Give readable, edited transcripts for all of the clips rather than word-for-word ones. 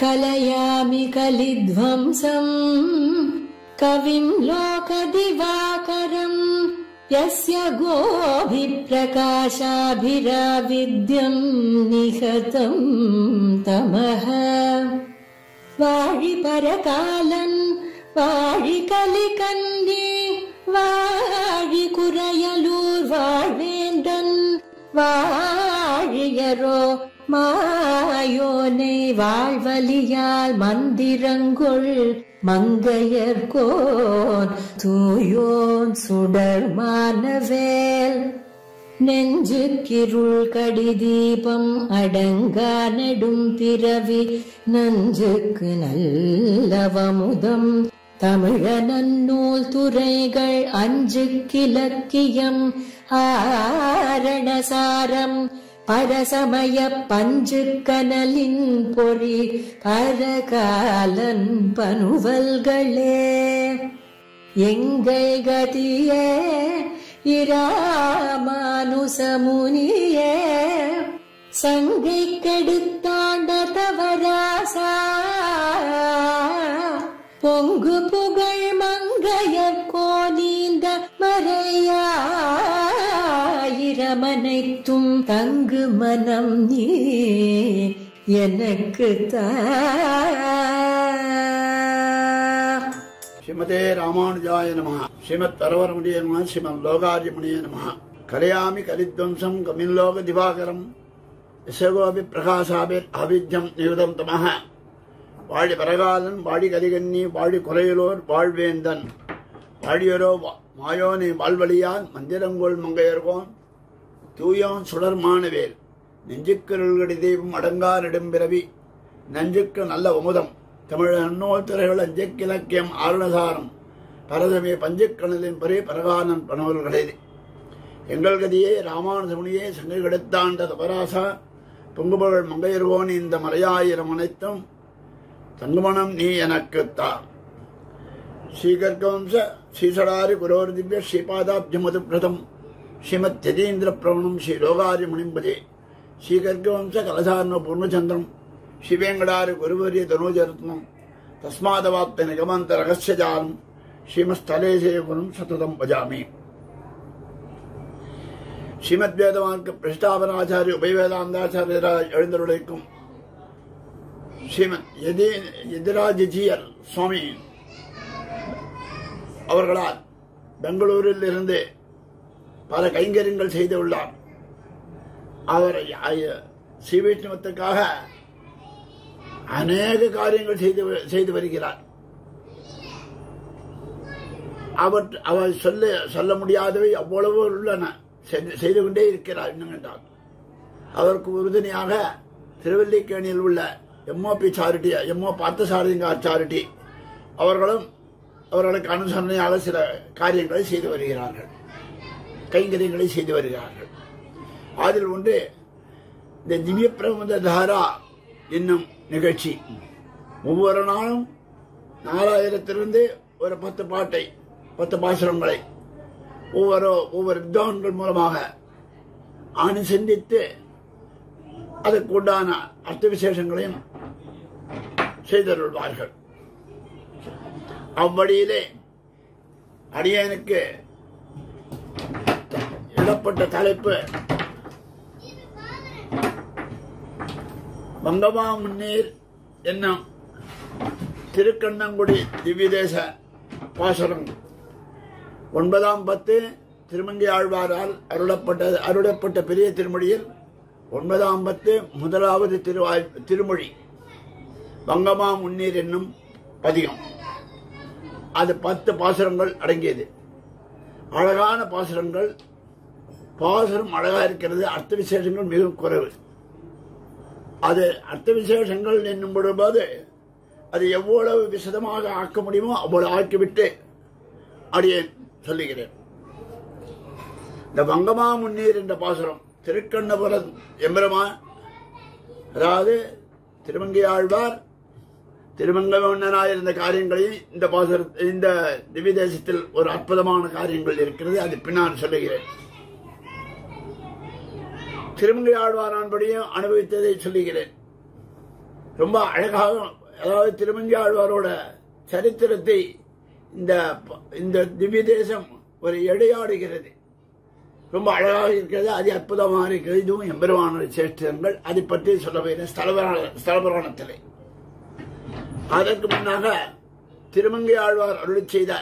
கலயாமி கலித்வம்சம் கவிம் லோகதிவாகரம் யஸ்ய கோபிப்ரகாசாபிராவித்யம் நிகதம் தமஹ. வாழி பரகாலன் வாழி கலிகன்னி வாழி குறையலூர் வாழ்வேந்தன் வாழியரோ மாயோனை வாழ்வலியால் மந்திரங்கொள் மங்கையர்கோன் தூயோன் சுடர் மானவேல். நெஞ்சுக்கிருள் கடிதீபம் அடங்கா நெடும் பிறவி நஞ்சுக்கு நல்லவமுதம் தமிழ நன்னூல் துறைகள் அஞ்சுக்கிலக்கியம் ஆரணசாரம் பரசமய பஞ்சு கனலின் பொறி பரகாலன் பனுவல்களே. எங்கள் கதியே இராமானுசமுனியே சங்கை கெடுத்தாண்ட தவராசா பொங்கு புகழ் மங்கையர் கோனீந்த மறையாயிரமனைத்தும் தங்கு மனம் நீ எனக்கு தா. ஸ்ரீமதே ராமானுஜாய நமஹ. ஸ்ரீமத் அரவரமுனியே நமஹ. ஸ்ரீமத் லோகாரியமுனியே நமஹ. கலயாமி கலித்வம்சம் கமில்லோக திவாகரம் யசகோபி பிரகாசாபிர் அவித்யம் நியுதம் தமஹ. வாழி பரகாலன் வாழி கலிகன்னி வாழி குறையலோர் வாழ்வேந்தன் வாழியரோ மாயோனை வாழ்வழியான் மந்திரங்கோள் மங்கையர்கோன் தூயோன் சுடர் மானவேல். நெஞ்சுக்கிருள்கடி தெய்வம் அடங்கா நெடும்பிறவி நஞ்சுக்கு நல்ல அமுதம் தமிழ் நன்னூல் துறைகள் அஞ்சக்கிலக்கியம் ஆரணசாரம் பரதமே பஞ்சுக்கணலின் பரே பரகானன் பனவல்களே. எங்கள் கதியே ராமானுஜமுனியே சங்கை கெடுத்தாண்ட தபராசா பொங்குபுகழ் மங்கையர்கோன் இந்த மறையாயிரம் அனைத்தும் தங்குமணம் நீ எனக்கு தா. ஸ்ரீகர்கவம்ச ஸ்ரீசடாரி குரோர் திவ்ய ஸ்ரீபாதாப்ஜமது பிரதம் ஸ்ரீமத் யதீந்திர பிரவணம் ஸ்ரீ லோகாரி முனிம்பதே. ஸ்ரீகர்கவம்ச கலசார்ண பூர்ணச்சந்திரம் ஸ்ரீவேங்கடாரி குருவரிய தனூஜரத்னம் தஸ்மாதவாப்த நிகமந்த ரகசியஜாலம் ஸ்ரீமஸ்தலேசேகுணம் சததம் பஜாமி. ஸ்ரீமத் வேதவான்க பிரஷ்டாபனாச்சாரிய உபயவேதாந்தாச்சாரியராய் எழுந்தருளைக்கும் ஸ்ரீமத் எதிராஜியர் சுவாமி அவர்களால் பெங்களூரில் இருந்து பல கைங்கரியங்கள் செய்துள்ளார். அவர் ஸ்ரீவைஷ்ணவத்துக்காக அநேக காரியங்கள் செய்து வருகிறார். அவர் சொல்ல முடியாதவை அவ்வளவு உள்ளன, செய்து கொண்டே இருக்கிறார். இன்னும் என்றால் அவருக்கு உறுதுணையாக திருவல்லிக்கேணியில் உள்ள எம்ஓபி சாரிட்டி, எம்ஓ பார்த்தசாரதிங்கார் சாரிட்டி அவர்களும் அவர்களுக்கு அனுசரணையாக சில காரியங்களை செய்து வருகிறார்கள், கைங்கரியங்களை செய்து வருகிறார்கள். அதில் ஒன்று இந்த திவ்ய பிரபந்த தாரா என்னும் நிகழ்ச்சி. ஒவ்வொரு நாளும் 4000 ஒரு 10 பாட்டை 10 பாசுரங்களை ஒவ்வொரு வித்வான்கள் மூலமாக அனுசந்தித்து அதற்கு உண்டான அர்த்த விசேஷங்களையும் செய்தருள்வார்கள். அவ்வழியிலே அடியனுக்கு இடப்பட்ட தலைப்பு வங்கமா முன்னீர் என்னும் திருக்கண்ணங்குடி திவ்யதேச பாசுரம் 9ஆம் பத்து திருமங்கை ஆழ்வாரால் அருளப்பட்ட பெரிய திருமொழியில் 9ஆம் பத்து 1வது திருமொழி வங்கமா முன்னீர் என்னும் பதிகம். அது 10 பாசுரங்கள் அடங்கியது. அழகான பாசுரங்கள். பாசுரம் அழகா இருக்கிறது, அர்த்த விசேஷங்கள் மிகவும் குறைவு. அது அர்த்த விசேஷங்கள் என்னும் போது அது எவ்வளவு விசதமாக ஆக்க முடியுமோ அவ்வளவு ஆக்கிவிட்டு அடியேன் சொல்லுகிறேன். இந்த வங்கமா முன்னீர் என்ற பாசுரம் திருக்கண்ணபுரம் எம்பெருமான், அதாவது திருமங்கை ஆழ்வார் திருமங்கமன்னனாயிருந்த காரியங்களையும் இந்த இந்த திவ்ய தேசத்தில் ஒரு அற்புதமான காரியங்கள் இருக்கிறது. அது பின்னால் சொல்லுகிறேன். திருமங்கை ஆழ்வாரான்படியும் அனுபவித்ததை சொல்லுகிறேன். ரொம்ப அழகாக, அதாவது திருமங்கையாழ்வாரோட சரித்திரத்தை இந்த திவ்ய தேசம் ஒரு எடையாடுகிறது. ரொம்ப அழகாக இருக்கிறது, அதி அற்புதமாக இருக்கிறது. இதுவும் எம்பெருமானுடைய சேஷ்டங்கள். அதை பற்றி சொல்ல போகிறேன் ஸ்தலபுராணத்திலே. அதற்கு முன்னாக திருமங்கையாழ்வார் அருளி செய்த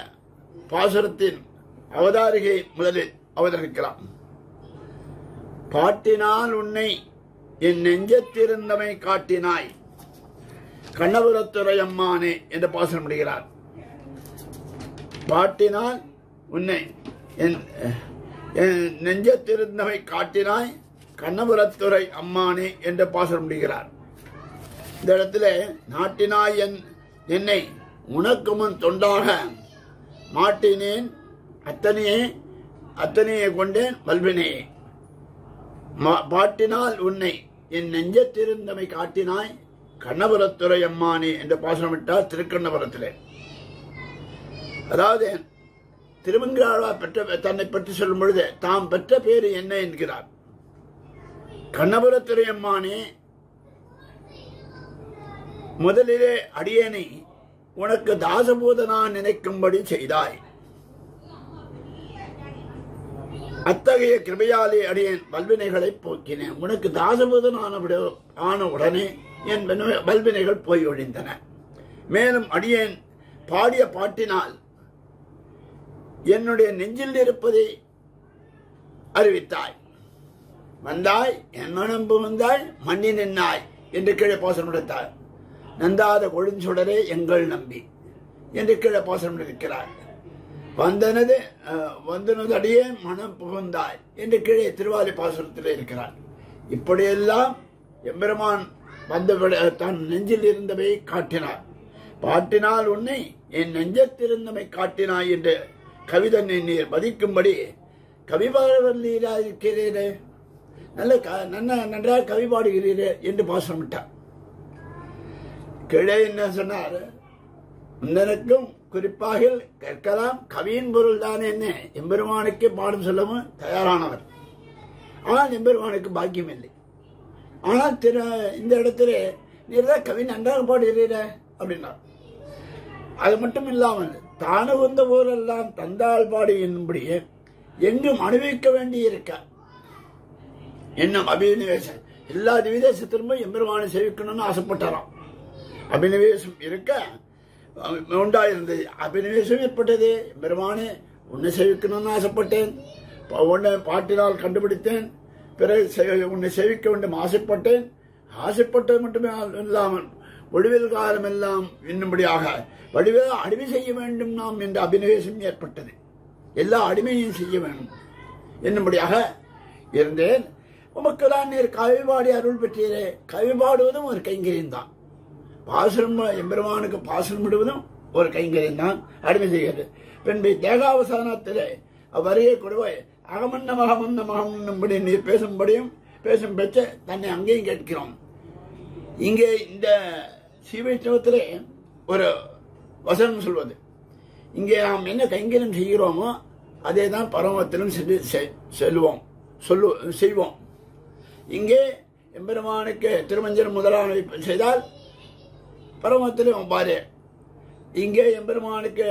பாசுரத்தின் அவதாரிகை முதலில் அவதரிக்கலாம். பாட்டினால் உன்னை என் நெஞ்சத்திருந்தமை காட்டினாய் கண்ணபுரத்துறை அம்மானே என்று பாசனம் முடிகிறார். பாட்டினால் உன்னை என் நெஞ்சத்திருந்தமை காட்டினாய் கண்ணபுரத்துறை அம்மானே என்று பாசனம் முடிகிறார். இந்த இடத்துல நாட்டினாய் என்னை உனக்கு முன் தொண்டாக மாட்டினேன் அத்தனையே கொண்டேன் வல்வினையே. பாட்டினால் உன்னை என் நெஞ்சத்திருந்தமை காட்டினாய் கண்ணபுரத்துறை அம்மானே என்று பாசனமிட்டார் திருக்கண்ணபுரத்திலே. அதாவது திருமங்கையாழ்வார் தன்னை பற்றி சொல்லும் பொழுது தாம் பெற்ற பேரு என்ன என்கிறார். கண்ணபுரத்துறை அம்மானே, முதலிலே அடியேனை உனக்கு தாசபூதனா நினைக்கும்படி செய்தாய். அத்தகைய கிருபையாலே அடியேன் வல்வினைகளை போக்கினேன். உனக்கு தாசபூதனான உடனே என் வல்வினைகள் போய் ஒழிந்தன. மேலும் அடியேன் பாடிய பாட்டினால் என்னுடைய நெஞ்சில் இருப்பதை அறிவித்தாய். வந்தாய் என் மனம் புகுந்தாய் மண்ணி நின்னாய் என்று கீழே பாசனம் எடுத்தார். நந்தாத கொழுஞ்சுடரே எங்கள் நம்பி என்று கீழே பாசனம் இருக்கிறார். வந்தனது அடியே மனம் புகுந்தாய் என்று கீழே திருவாலி பாசுரத்தில் இருக்கிறார். இப்படியெல்லாம் எம்பெருமான் தன் நெஞ்சில் இருந்தவை காட்டினார். பாட்டினால் உன்னை என் நெஞ்சத்திருந்தமை காட்டினாய் என்று கவிதனை நீர் மதிக்கும்படி கவிபாடவல்லீரா இருக்கிறீரே, நன்றாக கவி பாடுகிறீரே என்று பாசனமிட்டார். கீழே என்ன சொன்னார்? முந்தனுக்கும் குறிப்பாக கேட்கலாம், கவியின் பொருள் தான் என்ன? எம்பெருமானுக்கு பாடம் சொல்லவும் தயாரானவர். ஆனால் எம்பெருமானுக்கு பாக்கியம் இல்லை. ஆனால் இந்த இடத்துல நீர்தான் கவி நன்றாக பாடுகிறீர அப்படின்னார். அது மட்டும் இல்லாமல் தானு வந்த போரெல்லாம் தந்தாள் பாடு என்னும்படியே எங்கும் அனுபவிக்க வேண்டி இருக்க என்னும் அபினிவேசம். எல்லா திவிதேசத்திலுமே எம்பெருமானை சேவிக்கணும்னு ஆசைப்பட்டாராம். அபினிவேசம் இருக்க உண்டாயிருந்தது. அபினிவேசம் ஏற்பட்டது. எம்பெருமானே உன்னை சேவிக்கணும்னு ஆசைப்பட்டேன், உன்னை பாட்டினால் கண்டுபிடித்தேன், பிறகு உன்னை சேவிக்க வேண்டும் ஆசைப்பட்டேன். ஆசைப்பட்டது மட்டுமே இல்லாமல் ஒளிவில் காலம் எல்லாம் இன்னும்படியாக வடிவில் அடிமை செய்ய வேண்டும் நாம் என்ற அபினிவேசம் ஏற்பட்டது. எல்லா அடிமையும் செய்ய வேண்டும் என்னும்படியாக இருந்தேன். உமக்குதான் நீர் கவிபாடி அருள் பெற்றீரே. கவிபாடுவதும் ஒரு கைங்கரியம் தான். பாசனம் எம்பெருமானுக்கு பாசனம் விடுவதும் ஒரு கைங்கரியம் தான். அடிமை செய்கிறது. பின்பு தேகாவசானத்திலே அவ்வருகே கூடவே அகமன்ன மகமன்னும்படி நீர் பேசும் பெற்ற தன்னை அங்கேயும் கேட்கிறோம். இங்கே இந்த ஸ்ரீவைஷ்ணவத்திலே ஒரு வசனம் சொல்வது, இங்கே நாம் என்ன கைங்கரியம் செய்கிறோமோ அதே தான் பரமத்திலும் செய்வோம். இங்கே எம்பெருமானுக்கு திருமஞ்சனம் முதலான செய்தால் பரமத்திலும் பாரு. இங்கே எம்பெருமானுக்கு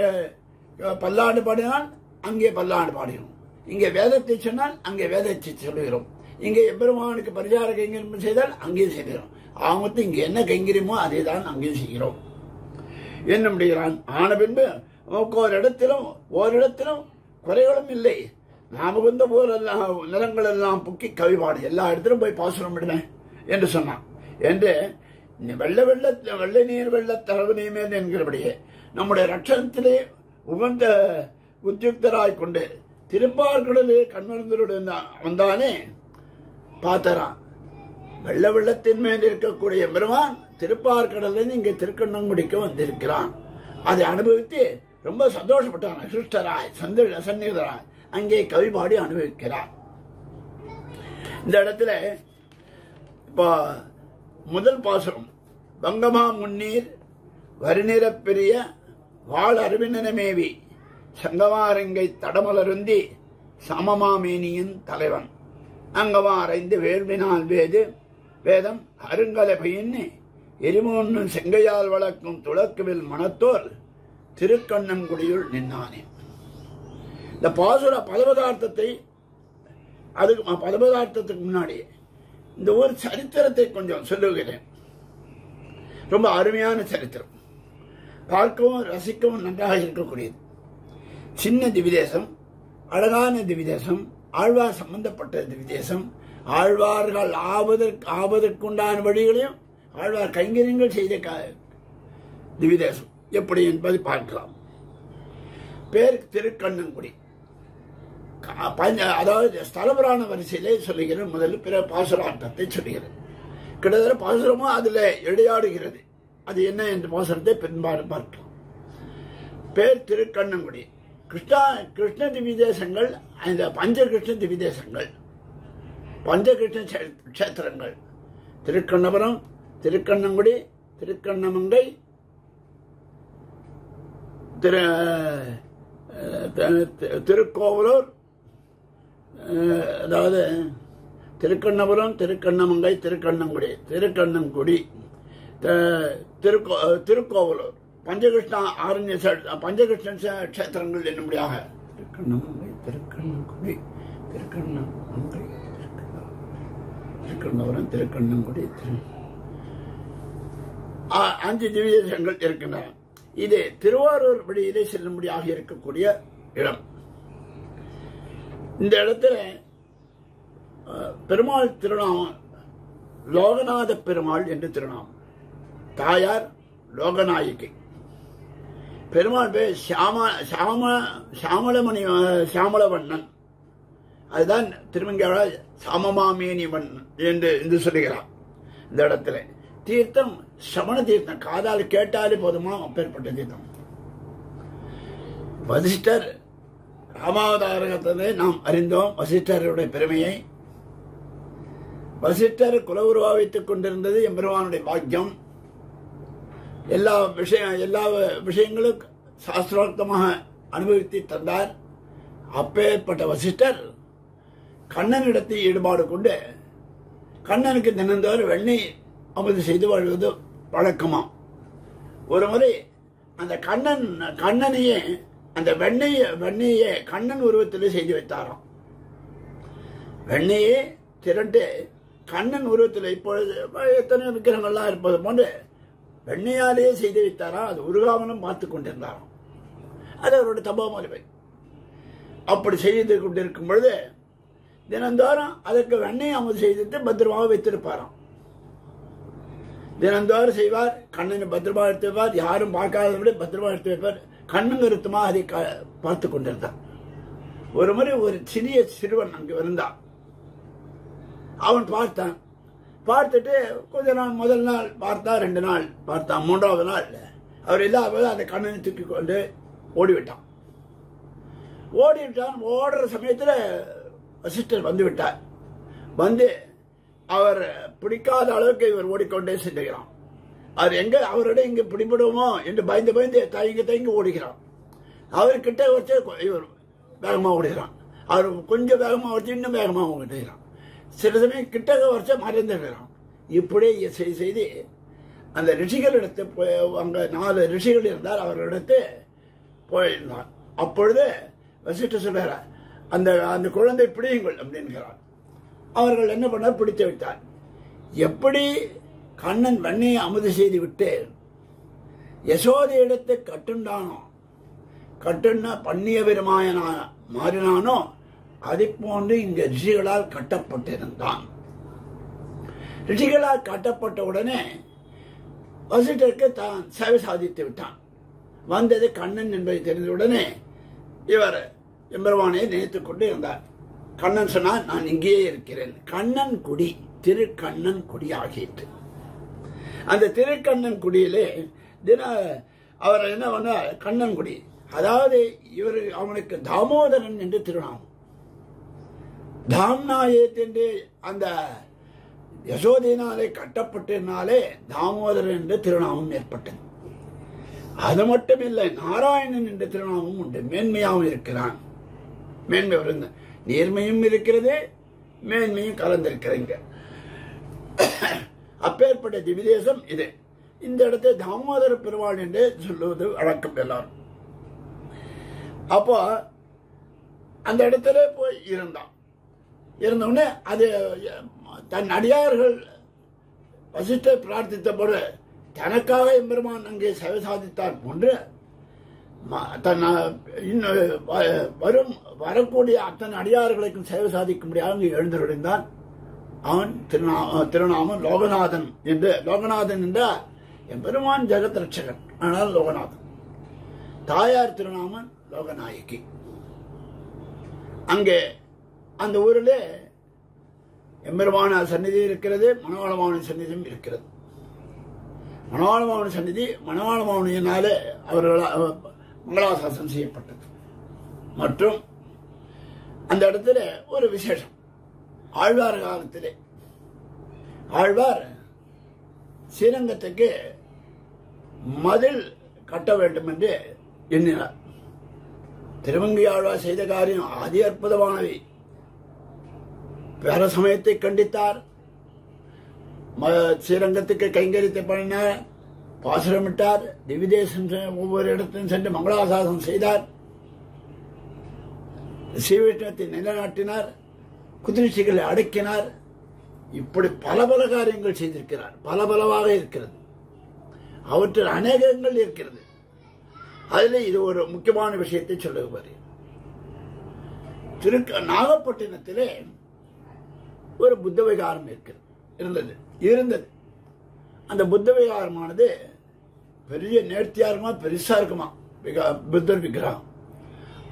பல்லாண்டு பாடினால் அங்கே பல்லாண்டு பாடுகிறோம். இங்கே வேதத்தை சொன்னால் அங்கே வேதத்தை சொல்லுகிறோம். இங்கே எம்பெருமானுக்கு பரிசார கைங்கரியம் செய்தால் அங்கேயும் செய்கிறோம். ஆமத்து இங்கே என்ன கைங்கரியமோ அதே தான் அங்கேயும் செய்கிறோம் என்ன முடிகிறான். ஆன பின்பு நமக்கு ஓரிடத்திலும் குறைகளும் இல்லை. நாம வந்த போலெல்லாம் நிலங்கள் எல்லாம் புக்கி கவிபாடு எல்லா இடத்திலும் போய் பாசுரம் விடுவேன் என்று சொன்னான். என்று வெள்ளை நீர் வெள்ள தரவனியமேல் என்கிறபடியே நம்முடைய ரட்சணத்திலே உகந்த உத்தியுக்தராய் கொண்டு திருப்பார்கடலே கண்மருந்தருடன் வந்தானே பார்த்தரான். வெள்ளத்தின் மேல் இருக்கக்கூடிய பெருமான் திருப்பார்கடலில் இங்கே திருக்கண்ணங்குடிக்கு வந்திருக்கிறான். அதை அனுபவித்து ரொம்ப சந்தோஷப்பட்டான். சிருஷ்டராய் சந்நிதராய் அங்கே கவிபாடி அனுபவிக்கிறார். இந்த இடத்துல இப்போ முதல் பாசுரம், வங்கமா முன்னீர் வருநிறப் பெரிய வாழ் அருவினமேவி சங்கமாரங்கை தடமலருந்தி சமமாமேனியின் தலைவன் அங்கமாரைந்து வேள்வினால் வேதம் அருங்கலை பயின்னு எரிமோன்னும் செங்கையால் வளர்க்கும் துளக்குவில் மனத்தோர் திருக்கண்ணங்குடியுள் நின்னானே. இந்த பாசுர பதபதார்த்தத்தை அதுக்கு பதபதார்த்தத்துக்கு முன்னாடி இந்த ஒரு சரித்திரத்தை கொஞ்சம் சொல்லுகிறேன். ரொம்ப அருமையான சரித்திரம், பார்க்கவும் ரசிக்கவும் நன்றாக இருக்கக்கூடியது. சின்ன திவிதேசம், அழகான திவிதேசம், ஆழ்வார் சம்பந்தப்பட்ட திவிதேசம், ஆழ்வார்கள் ஆவதற்குண்டான வழிகளையும் ஆழ்வார் கைங்கரியங்கள் செய்த திவிதேசம் எப்படி என்பதை பார்க்கலாம். பேர் திருக்கண்ணங்குடி. அதாவது ஸ்தலபுராண வரிசையிலே சொல்லுகிறேன். முதல்ல பிற பாசுராட்டத்தை சொல்லுகிறேன். கிட்டத்தட்ட பாசுரமும் அதில் இடையாடுகிறது. அது என்ன என்ற பாசுரத்தை பின்பாடு பார்க்கலாம். பேர் திருக்கண்ணங்குடி. கிருஷ்ண திவிதேசங்கள், அந்த பஞ்சகிருஷ்ண திவிதேசங்கள், பஞ்சகிருஷ்ண கஷேத்திரங்கள் திருக்கண்ணபுரம், திருக்கண்ணங்குடி, திருக்கண்ணமங்கை, திருக்கோவலூர், அதாவது திருக்கண்ணபுரம், திருக்கண்ணமங்கை, திருக்கண்ணங்குடி, திருக்கண்ணங்குடி, திருக்கோவலூர், பஞ்சகிருஷ்ண ஆரண்ய பஞ்சகிருஷ்ண கஷேத்திரங்கள் என்னும்படியாக திருக்கண்ணமங்கை, திருக்கண்ணங்குடி, திருக்கண்ணமங்கை, திருக்கண்ணபுரம், திருக்கண்ணங்குடி, 5 திவ்யதேசங்கள் இருக்கின்றன. இது திருவாரூர் வழியிலே செல்லும்படியாக இருக்கக்கூடிய இடம். இந்த இடத்துல பெருமாள் திருநாமம் லோகநாத பெருமாள் என்று திருநாமம். தாயார் லோகநாயகி. பெருமாள் பேர் சாமளவண்ணன். அதுதான் திருமங்கையாளர் சாமமாமேனிவன் என்று சொல்லுகிறார். இந்த இடத்துல தீர்த்தம் சமண தீர்த்தம், காதால் கேட்டாலே போதுமா அப்பேற்பட்ட தீர்த்தம். வசிஷ்டர் ராமாவதாரத்திலே நாம் அறிந்தோம் வசிஷ்டருடைய பெருமையை. வசிஷ்டர் குலவுருவாவித்துக் கொண்டிருந்தது எம்பெருமானுடைய பாக்கியம். எல்லா விஷயங்களும் சாஸ்திரோக்தமாக அனுபவித்து தந்தார். அப்பேற்பட்ட வசிஷ்டர் கண்ணனிடத்தில் ஈடுபாடு கொண்டு கண்ணனுக்கு தினந்தோறும் வெண்ணெய் அமுது செய்து வாழ்வது வழக்கமா. ஒரு முறை அந்த கண்ணனையே அந்த வெண்ணையே கண்ணன் உருவத்தில் செய்து வைத்தாராம். வெண்ணையே திரண்டு கண்ணன் உருவத்தில் இப்பொழுது எத்தனை விக்கிரகங்கள்லாம் இருப்பது போன்று வெண்ணையாலேயே செய்து வைத்தாரா. அது உருகாமலும் பார்த்து கொண்டிருந்தாராம். அது அவருடைய தபோமரிமை. அப்படி செய்து கொண்டிருக்கும் பொழுது தினந்தோறும் அதற்கு வெண்ணெய் அமுது செய்துட்டு பத்திரமாக வைத்திருப்பாராம். தினந்தோறும் செய்வார். கண்ணனை பத்திரமா எடுத்து வைப்பார். யாரும் பார்க்காத விட பத்திரமா எடுத்து வைப்பார். கண்ணும் கருத்துமா அதை பார்த்து கொண்டிருந்தார். ஒரு முறை ஒரு சிறுவன் அங்கு இருந்தான். அவன் பார்த்தான். பார்த்துட்டு கொஞ்ச நாள், முதல் நாள் பார்த்தா, 2 நாள் பார்த்தான், 3வது நாள் அவர் இல்லாத அந்த கண்ணனை தூக்கி கொண்டு ஓடிவிட்டான். ஓடுற சமயத்தில் வசிஷ்டர் வந்து விட்டார். வந்து அவர் பிடிக்காத அளவுக்கு இவர் ஓடிக்கொண்டே செல்கிறான். அது அவரிடம் இங்க பிடிபடுவோமோ என்று பயந்து தயங்கி ஓடுகிறான். அவர்கிட்ட வச்சு இவர் வேகமாக ஓடுகிறான். அவர் கொஞ்சம் வேகமாக வச்சு இன்னும் வேகமாக ஓடுகிறான். சில சமயம் கிட்டக வச்சு மறைந்துகிறான். இப்படியே செய்து அந்த ரிஷிகளிடத்து அங்க 4 ரிஷிகள் இருந்தார். அவர்களிடத்து போயிருந்தார். அப்பொழுது வசிஷ்டர் சொல்றார், அந்த குழந்தை பிடியுங்கள் அப்படின்கிறார். அவர்கள் என்ன பண்ணார், பிடித்து விட்டார். எப்படி கண்ணன் வெண்ணையை அமுது செய்து விட்டு யசோதையிடத்தை கட்டுன்னா பண்ணிய பெருமாயனா மாறினானோ அதை போன்று இங்க ரிஷிகளால் கட்டப்பட்டிருந்தான். ரிஷிகளால் கட்டப்பட்ட உடனே வசிஷ்டருக்கு தான் சேவை சாதித்து விட்டான். வந்தது கண்ணன் என்பதை தெரிந்தவுடனே இவர் எம்பெருமானை நினைத்துக் கொண்டு இருந்தார். கண்ணன் சொன்னார், நான் இங்கேயே இருக்கிறேன். கண்ணன் குடி, திருக்கண்ணன் குடி ஆகிட்டு. அந்த திருக்கண்ணன் குடியிலே அவர் என்ன பண்ணார், கண்ணன் குடி. அதாவது அவனுக்கு தாமோதரன் என்று திருநாமம். தாம்நாயத் என்று அந்த யசோதையினாலே கட்டப்பட்டதினாலே தாமோதரன் என்ற திருநாமம் ஏற்பட்டது. அது மட்டும் இல்லை, நாராயணன் என்ற திருநாமம் உண்டு. மேன்மையாகவும் இருக்கிறான். மேன்மை வருந்த நேர்மையும் இருக்கிறது, மேன்மையும் கலந்திருக்கிறீங்க. அப்பேற்பட்ட திவிதேசம் இது. இந்த இடத்தை தாமோதர பெருமாள் என்று சொல்லுவது வழக்கம் எல்லாரும். அப்போ அந்த இடத்துல போய் இருந்தான். இருந்தவுடனே அது தன் அடியார்கள் வசிஷ்டை பிரார்த்தித்த போது தனக்காக எம்பெருமான் அங்கே சேவை சாதித்தார் போன்று தன் வரக்கூடிய அத்தனை அடியார்களுக்கும் சேவை சாதிக்க முடியாது அங்கு எழுந்தருடைந்தான். அவன் திருநாமம் லோகநாதன் என்று. லோகநாதன் என்றால் எம்பெருமான் ஜெகத் ரட்சகன், ஆனால் லோகநாதன். தாயார் திருநாமன் லோகநாயகி. அங்கே அந்த ஊரில் எம்பெருமான சந்நிதி இருக்கிறது, மணவாளமாவன சந்நிதியும் இருக்கிறது. மணவாளமாவன சந்நிதி மணவாளமாவனியினாலே அவர்களால் மங்களாசாசனம் செய்யப்பட்டது. மற்றும் அந்த இடத்துல ஒரு விசேஷம், ஆழ்வார் காலத்திலே ஆழ்வார் ஸ்ரீரங்கத்துக்கு மதில் கட்ட வேண்டும் என்று எண்ணினார். திருவங்கி ஆழ்வார் செய்த காரியம் அதி அற்புதமானவை. வேற சமயத்தை கண்டித்தார், ஸ்ரீரங்கத்துக்கு கைங்கரியத்தை பண்ணினார், பாசுரமிட்டார், திவிதேசம் ஒவ்வொரு இடத்திலும் சென்று மங்களாசாசனம் செய்தார், ஸ்ரீவிஷ்ணத்தை நிலைநாட்டினார், குதிரைச்சிகளை அடக்கினார். இப்படி பல பல காரியங்கள் செய்திருக்கிறார். பலவாக இருக்கிறது. அவற்றில் அநேகங்கள் இருக்கிறது. அதில் இது ஒரு முக்கியமான விஷயத்தை சொல்லுவார். நாகப்பட்டினத்திலே ஒரு புத்த விகாரம் இருந்தது. அந்த புத்த விகாரமானது பெரிய நேர்த்தியாருமா பெருசா இருக்குமா புத்தர் விக்கிரகம்.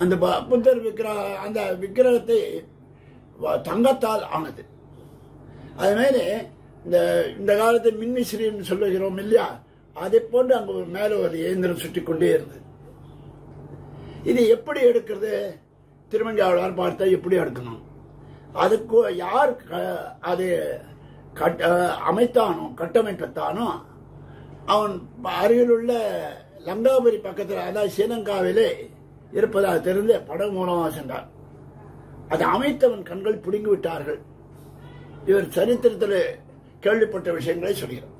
அந்த புத்தர் விக்கிரகம், அந்த விக்கிரகத்தை தங்கத்தால் ஆனது. அது மாதிரி இந்த காலத்தை மின்விசிறின்னு சொல்லுகிறோம் இல்லையா, அதை போன்று அங்கு மேல ஒரு இயந்திரம் சுற்றி கொண்டே இருந்தது. இது எப்படி எடுக்கிறது? திருமங்கையாளர் பார்த்தா எப்படி எடுக்கணும், அதுக்கு யார் அது அமைத்தானோ கட்டமைப்பத்தானோ அவன் அருகில் உள்ள லங்காபுரி பக்கத்தில், அதாவது ஸ்ரீலங்காவிலே இருப்பதாக தெரிந்து படகு மூலமாக சென்றார். அதை அமைத்தவன் கண்கள் பிடுங்கி விட்டார்கள். இவர் சரித்திரத்தில் கேள்விப்பட்ட விஷயங்களை சொல்கிறார்.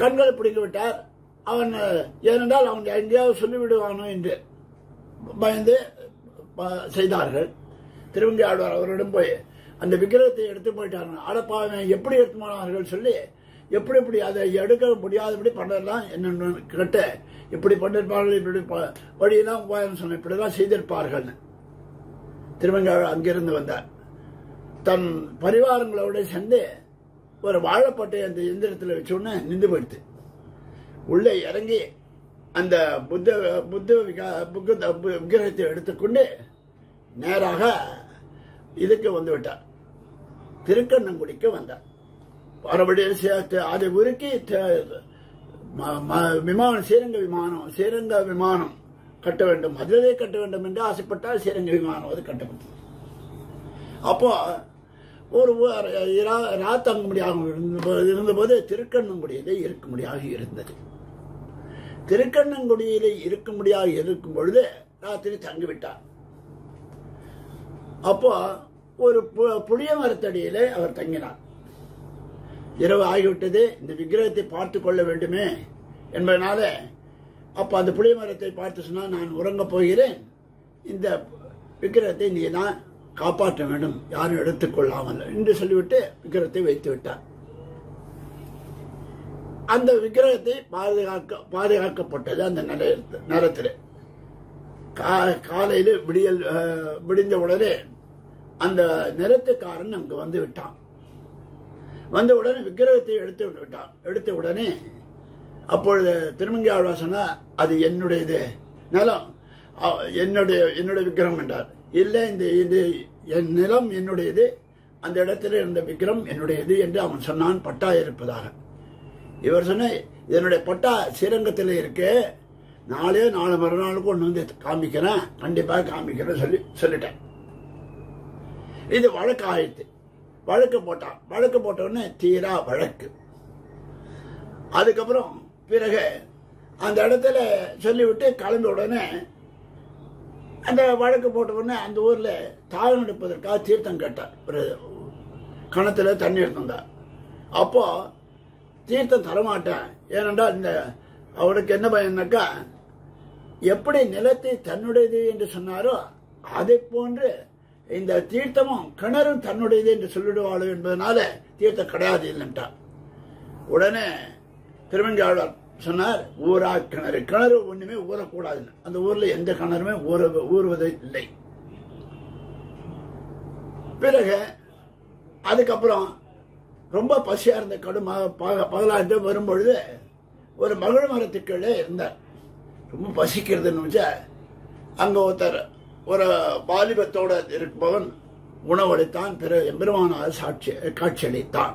கண்களை பிடிக்க விட்டார். அவன் ஏனென்றால் அவன் எங்கேயாவது சொல்லிவிடுவானோ என்று பயந்து செய்தார்கள். திருவங்கி ஆழ்வார் அவரிடம் போய் அந்த விக்கிரகத்தை எடுத்து போயிட்டார்கள். அடப்பாவன் எப்படி எடுத்து போனார்கள் சொல்லி எப்படி அதை எடுக்க முடியாதபடி பண்ணலாம் என்னென்னு கேட்ட, இப்படி பண்ணிருப்பார்கள், இப்படி வழியெல்லாம் உபாயம் சொன்ன, இப்படிலாம் செய்திருப்பார்கள். திருவங்கி ஆழ்வார் அங்கிருந்து வந்தார். தன் பரிவாரங்களோட சேர்ந்து ஒரு வாழைப்பட்டை அந்த எந்திரத்தில் வச்சோன்னு நின்று போயிடுது. உள்ளே இறங்கி அந்த புத்த விக்கிரகத்தை எடுத்துக்கொண்டு நேராக இதுக்கு வந்து விட்டார், திருக்கண்ணங்குடிக்கு வந்தார். மறுபடியும் அதை உருக்கி ஸ்ரீரங்க விமானம் கட்ட வேண்டும், அதிலே கட்ட வேண்டும் என்று ஆசைப்பட்டால் ஸ்ரீரங்க விமானம் அது கட்டப்பட்டது. அப்போ ஒரு ராத்தங்க முடியாக இருந்தபோது திருக்கண்ணங்குடியிலே இருக்கும்படியாக இருந்தது. திருக்கண்ணங்குடியிலே இருக்கும்படியாக இருக்கும் பொழுது ராத்திரி தங்கிவிட்டார். அப்போ ஒரு புளிய மரத்தடியிலே அவர் தங்கினார். இரவு ஆகிவிட்டது, இந்த விக்கிரகத்தை பார்த்து கொள்ள வேண்டுமே என்பதனால அப்ப அந்த புளிய மரத்தை பார்த்து சொன்னா, நான் உறங்கப் போகிறேன், இந்த விக்கிரகத்தை நீ தான் காப்பாற்ற வேண்டும், யாரும் எடுத்துக்கொள்ளாமல் என்று சொல்லிவிட்டு விக்கிரகத்தை வைத்து விட்டார். அந்த விக்கிரகத்தை பாதுகாக்கப்பட்டது. அந்த நேரத்தில் காலையில் விடிந்த உடனே அந்த நிறத்துக்காரன் அங்கு வந்து விட்டான். வந்த உடனே விக்கிரகத்தை எடுத்த உடனே அப்பொழுது திருமங்கை ஆழ்வார் சொன்னா, அது என்னுடையது நிலம், என்னுடைய விக்கிரகம் என்றார். இல்லை, இது என் நிலம் என்னுடையது, அந்த இடத்துல இருந்த விக்கிரம் என்னுடையது என்று அவன் சொன்னான், பட்டா இருப்பதாக. இவர் சொன்ன, இதனுடைய பட்டா ஸ்ரீரங்கத்தில் இருக்கு, நாளே மறுநாளுக்கு ஒன்று வந்து காமிக்கிறேன், கண்டிப்பாக காமிக்கிறேன் சொல்லிட்டேன். இது வழக்கு ஆயிடுத்து. வழக்கு போட்ட உடனே தீரா வழக்கு. அதுக்கப்புறம் பிறகு அந்த இடத்துல சொல்லிவிட்டு கிளம்பி உடனே அந்த வழக்கு போட்ட உடனே அந்த ஊர்ல தாகம் எடுப்பதற்காக தீர்த்தம் கேட்டார். ஒரு கணத்துல தண்ணி எடுத்தார். அப்போ தீர்த்தம் தரமாட்டேன். ஏனென்றால் இந்த அவருக்கு என்ன பயன்னாக்கா, எப்படி நிலத்தை தன்னுடையது என்று சொன்னாரோ அதை போன்று இந்த தீர்த்தமும் கிணறும் தன்னுடையது என்று சொல்லிடுவாளோ என்பதனால தீர்த்தம் கிடையாது இல்லைன்ட்டார். உடனே திருமங்கையாழ்வார் சொன்னார், ஊரா கிணறு, கிணறு ஒண்ணுமே ஊறக்கூடாதுன்னு. அந்த ஊர்ல எந்த கிணறுமே ஊறுவது இல்லை. பிறகு அதுக்கப்புறம் ரொம்ப பசியா இருந்த பகலாண்டு வரும்பொழுது ஒரு மகிழ் மரத்துக்கு கீழே இருந்தார். ரொம்ப பசிக்கிறதுன்னு வச்சா அங்க ஒருத்தர் ஒரு வாலிபத்தோட இருப்பவன் உணவளித்தான். பிறகு எம்பெருமானார் காட்சியளித்தான்.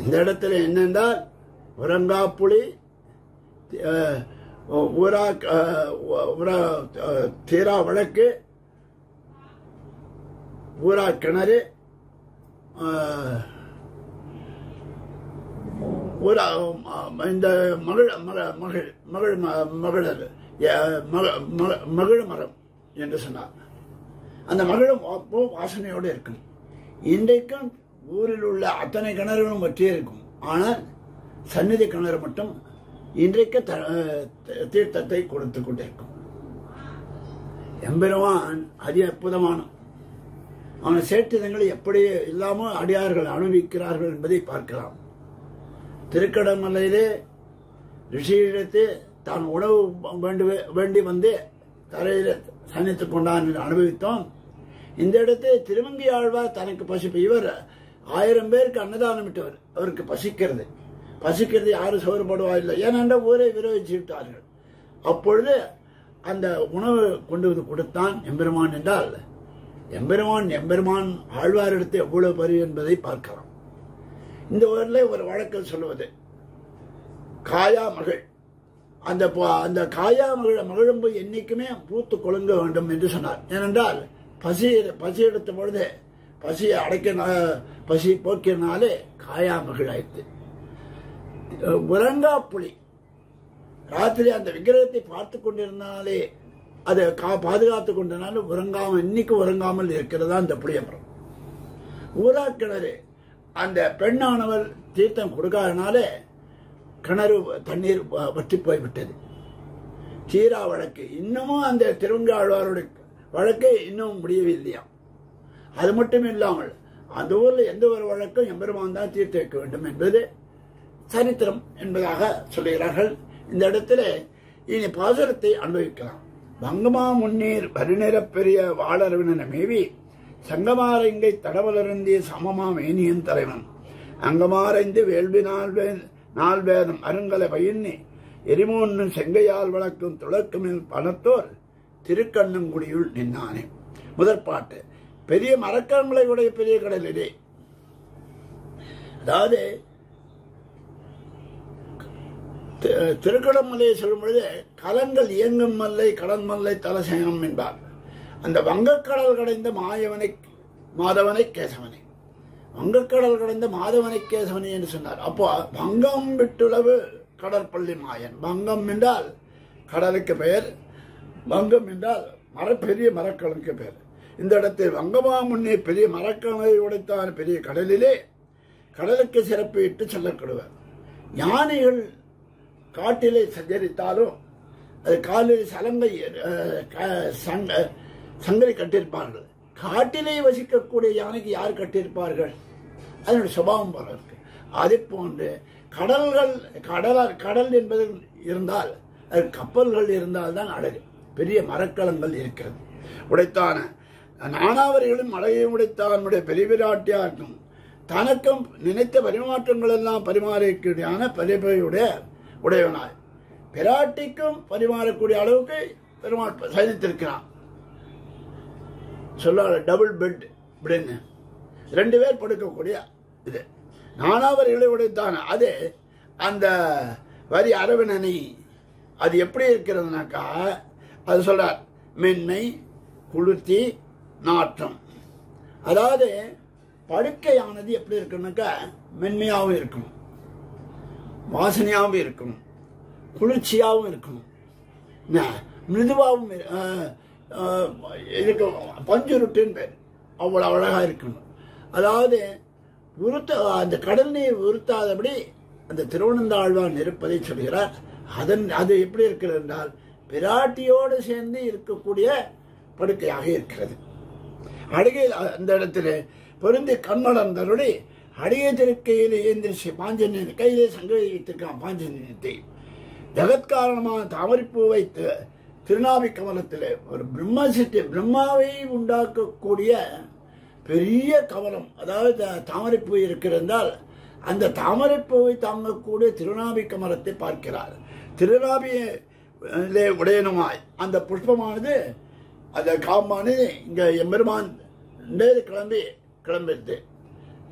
இந்த இடத்துல என்னென்றால் உரங்காப்புலி, தீரா வழக்கு, ஊரா கிணறு, இந்த மகிழ் மரம் என்று சொன்னார். அந்த மகிழும் வாசனையோடு இருக்கும். இன்றைக்கும் ஊரில் உள்ள அத்தனை கிணறுகளும் வற்றியே இருக்கும். ஆனால் சந்நிதி கிணறு மட்டும் இன்றைக்கு தீர்த்தத்தை கொடுத்து கொண்டிருக்கும். எம்பெருமான் அதி அற்புதமான அவனை சேற்றிதங்களை எப்படி இல்லாமல் அடியார்கள் அனுபவிக்கிறார்கள் என்பதை பார்க்கலாம். திருக்கடமலையிலே ரிஷியிடத்து தான் உணவு வேண்டி வந்து தரையில் சனித்துக் கொண்டான் என்று அனுபவித்தோம். இந்த இடத்தில் திருமங்கையாழ்வார் தனக்கு பசிப்பு. இவர் 1000 பேருக்கு அன்னதானம் விட்டவர். அவருக்கு பசிக்கிறது யாரும் சோறுபடுவா இல்லை. ஏனென்றால் ஊரை விரோதிச்சு விட்டார்கள். அப்பொழுது அந்த உணவு கொண்டு வந்து கொடுத்தான் எம்பெருமான். என்றால் எம்பெருமான் ஆழ்வாரிடத்து எவ்வளவு பரி என்பதை பார்க்கலாம். இந்த ஊரில் ஒரு வழக்கில் சொல்லுவது காயா மகள். அந்த காயா மகிழும்பு என்னைக்குமே பூத்து கொழுங்க வேண்டும் என்று சொன்னார். ஏனென்றால் பசி எடுத்த பொழுது பசியை பசி போக்கினாலே காயா மகிழாயிற்று. உரங்கா புலி ராத்திரி அந்த விக்கிரகத்தை பார்த்து கொண்டிருந்தாலே அதை பாதுகாத்துக் கொண்டனாலும் இன்னைக்கு உறங்காமல் இருக்கிறதா அந்த புளியமரம். ஊரா கிணறு, அந்த பெண்ணானவள் தீர்த்தம் கொடுக்காதனாலே கிணறு தண்ணீர் வற்றி போய்விட்டது. தீரா வழக்கு இன்னமும் அந்த திருவங்காழ்வாருடைய வழக்கு இன்னும் முடியவில்லையா. அது மட்டும் இல்லாமல் அந்த ஊர்ல எந்த ஒரு வழக்கும் எம்பெருமான் தான் தீர்த்து வைக்க வேண்டும் என்பது சரித்திரம் என்பதாக சொல்லுகிறார்கள். இந்த இடத்துல இனி பாசுரத்தை அனுபவிக்கலாம். வங்கமா முன்னீர் வரிநிற பெரிய வாழறவின மேவி சங்கமாரைங்கை தடவலருந்திய சமமா மேனியன் தலைவன் அங்கமாரைந்து வேள்வி நால்வேதம் அருங்கலை பயின்னி எரிமோன்னு செங்கையால் வளர்க்கும் துளக்குமில் பணத்தோர் திருக்கண்ணங்குடியுள் நின்னானே. முதற் பாட்டு. பெரிய மரக்கங்களை உடைய பெரிய கடலிலே, அதாவது திருக்கடமலையை சொல்லும் பொழுது கலங்கள் இயங்கும் மல்லை கடல் மல்லை தலசேனம் என்பார். அந்த வங்கக்கடல் கடைந்த மாதவனை கேசவனை, வங்கக்கடல் கடைந்த மாதவனை கேசவனை என்று சொன்னார். அப்போ வங்கம் விட்டுளவு கடற்பள்ளி மாயன். வங்கம் என்றால் கடலுக்கு பெயர், வங்கம் என்றால் பெரிய மரக்கடலுக்கு பெயர். இந்த இடத்தில் வங்கமா முன்னே பெரிய மரக்கடலை உடைத்தான பெரிய கடலிலே கடலுக்கு சிறப்பு இட்டு செல்லப்படுவர். ஞானிகள் காட்டிலே சஞ்சரித்தாலும் அது காலில் சங்கரை கட்டியிருப்பார்கள். காட்டிலே வசிக்கக்கூடிய யானைக்கு யார் கட்டியிருப்பார்கள்? அதனுடைய சுபாவம் போல இருக்கு. அதே போன்று கடல் என்பது இருந்தால் அது கப்பல்கள் இருந்தால்தான் அழகு. பெரிய மரக்கலங்கள் இருக்கிறது. உடைத்தான நானாவரிகளும் மலையை உடைத்தானுடைய பெரிய பிராட்டியாருக்கும் தனக்கும் நினைத்த பரிமாற்றங்கள் எல்லாம் பரிமாறக்கூடியான பெரிய உடையவனாய் பிராட்டிக்கும் பரிமாறக்கூடிய அளவுக்கு பெருமாள் சயனித்திருக்கிறான். சொல்ல டபுள் பெட் அப்படின்னு 2 பேர் படுக்கக்கூடிய இது நானாவரிகளை உடைத்தான. அது அந்த வரி அரவணனை அது எப்படி இருக்கிறதுனாக்கா அது சொல்றார் மென்மை குளிர்ச்சி நாற்றம். அதாவது படுக்கையானது எப்படி இருக்குன்னாக்கா மென்மையாகவும் இருக்கணும், வாசனையாகவும் இருக்கணும், குளிர்ச்சியாகவும் இருக்கணும், மிருதுவாகவும் இருக்கு. பஞ்சுருட்டுன்னு பேர். அவ்வளவு அழகா இருக்கணும். அதாவது அந்த கடல் நீர் உறுத்தாதபடி அந்த திருவனந்தாழ்வான் இருப்பதை சொல்கிறார். அது எப்படி இருக்கிறது என்றால் பிராட்டியோடு சேர்ந்து இருக்கக்கூடிய படுக்கையாக இருக்கிறது. அடிகை அந்த இடத்துல பொருந்தி கண்மலர்ந்தருடைய அடிகை திருக்கையில் ஏந்திரிச்சு பாஞ்சன்யன் கையிலே சங்கதி வைத்திருக்கான். பாஞ்சன்யத்தை ஜகத்காரணமான தாமரைப்பூ வைத்து திருநாபி கமலத்தில் ஒரு பிரம்மாவை உண்டாக்கக்கூடிய பெரிய கமலம், அதாவது தாமரைப்பூ இருக்கிறதால் அந்த தாமரைப்பூவை தாங்கக்கூடிய திருநாபி கமலத்தை பார்க்கிறார். திருநாபியிலே உடையனுமாய் அந்த புஷ்பமானது அந்த காம்பானது இங்க எம்பெருமான் கிளம்பிடுது.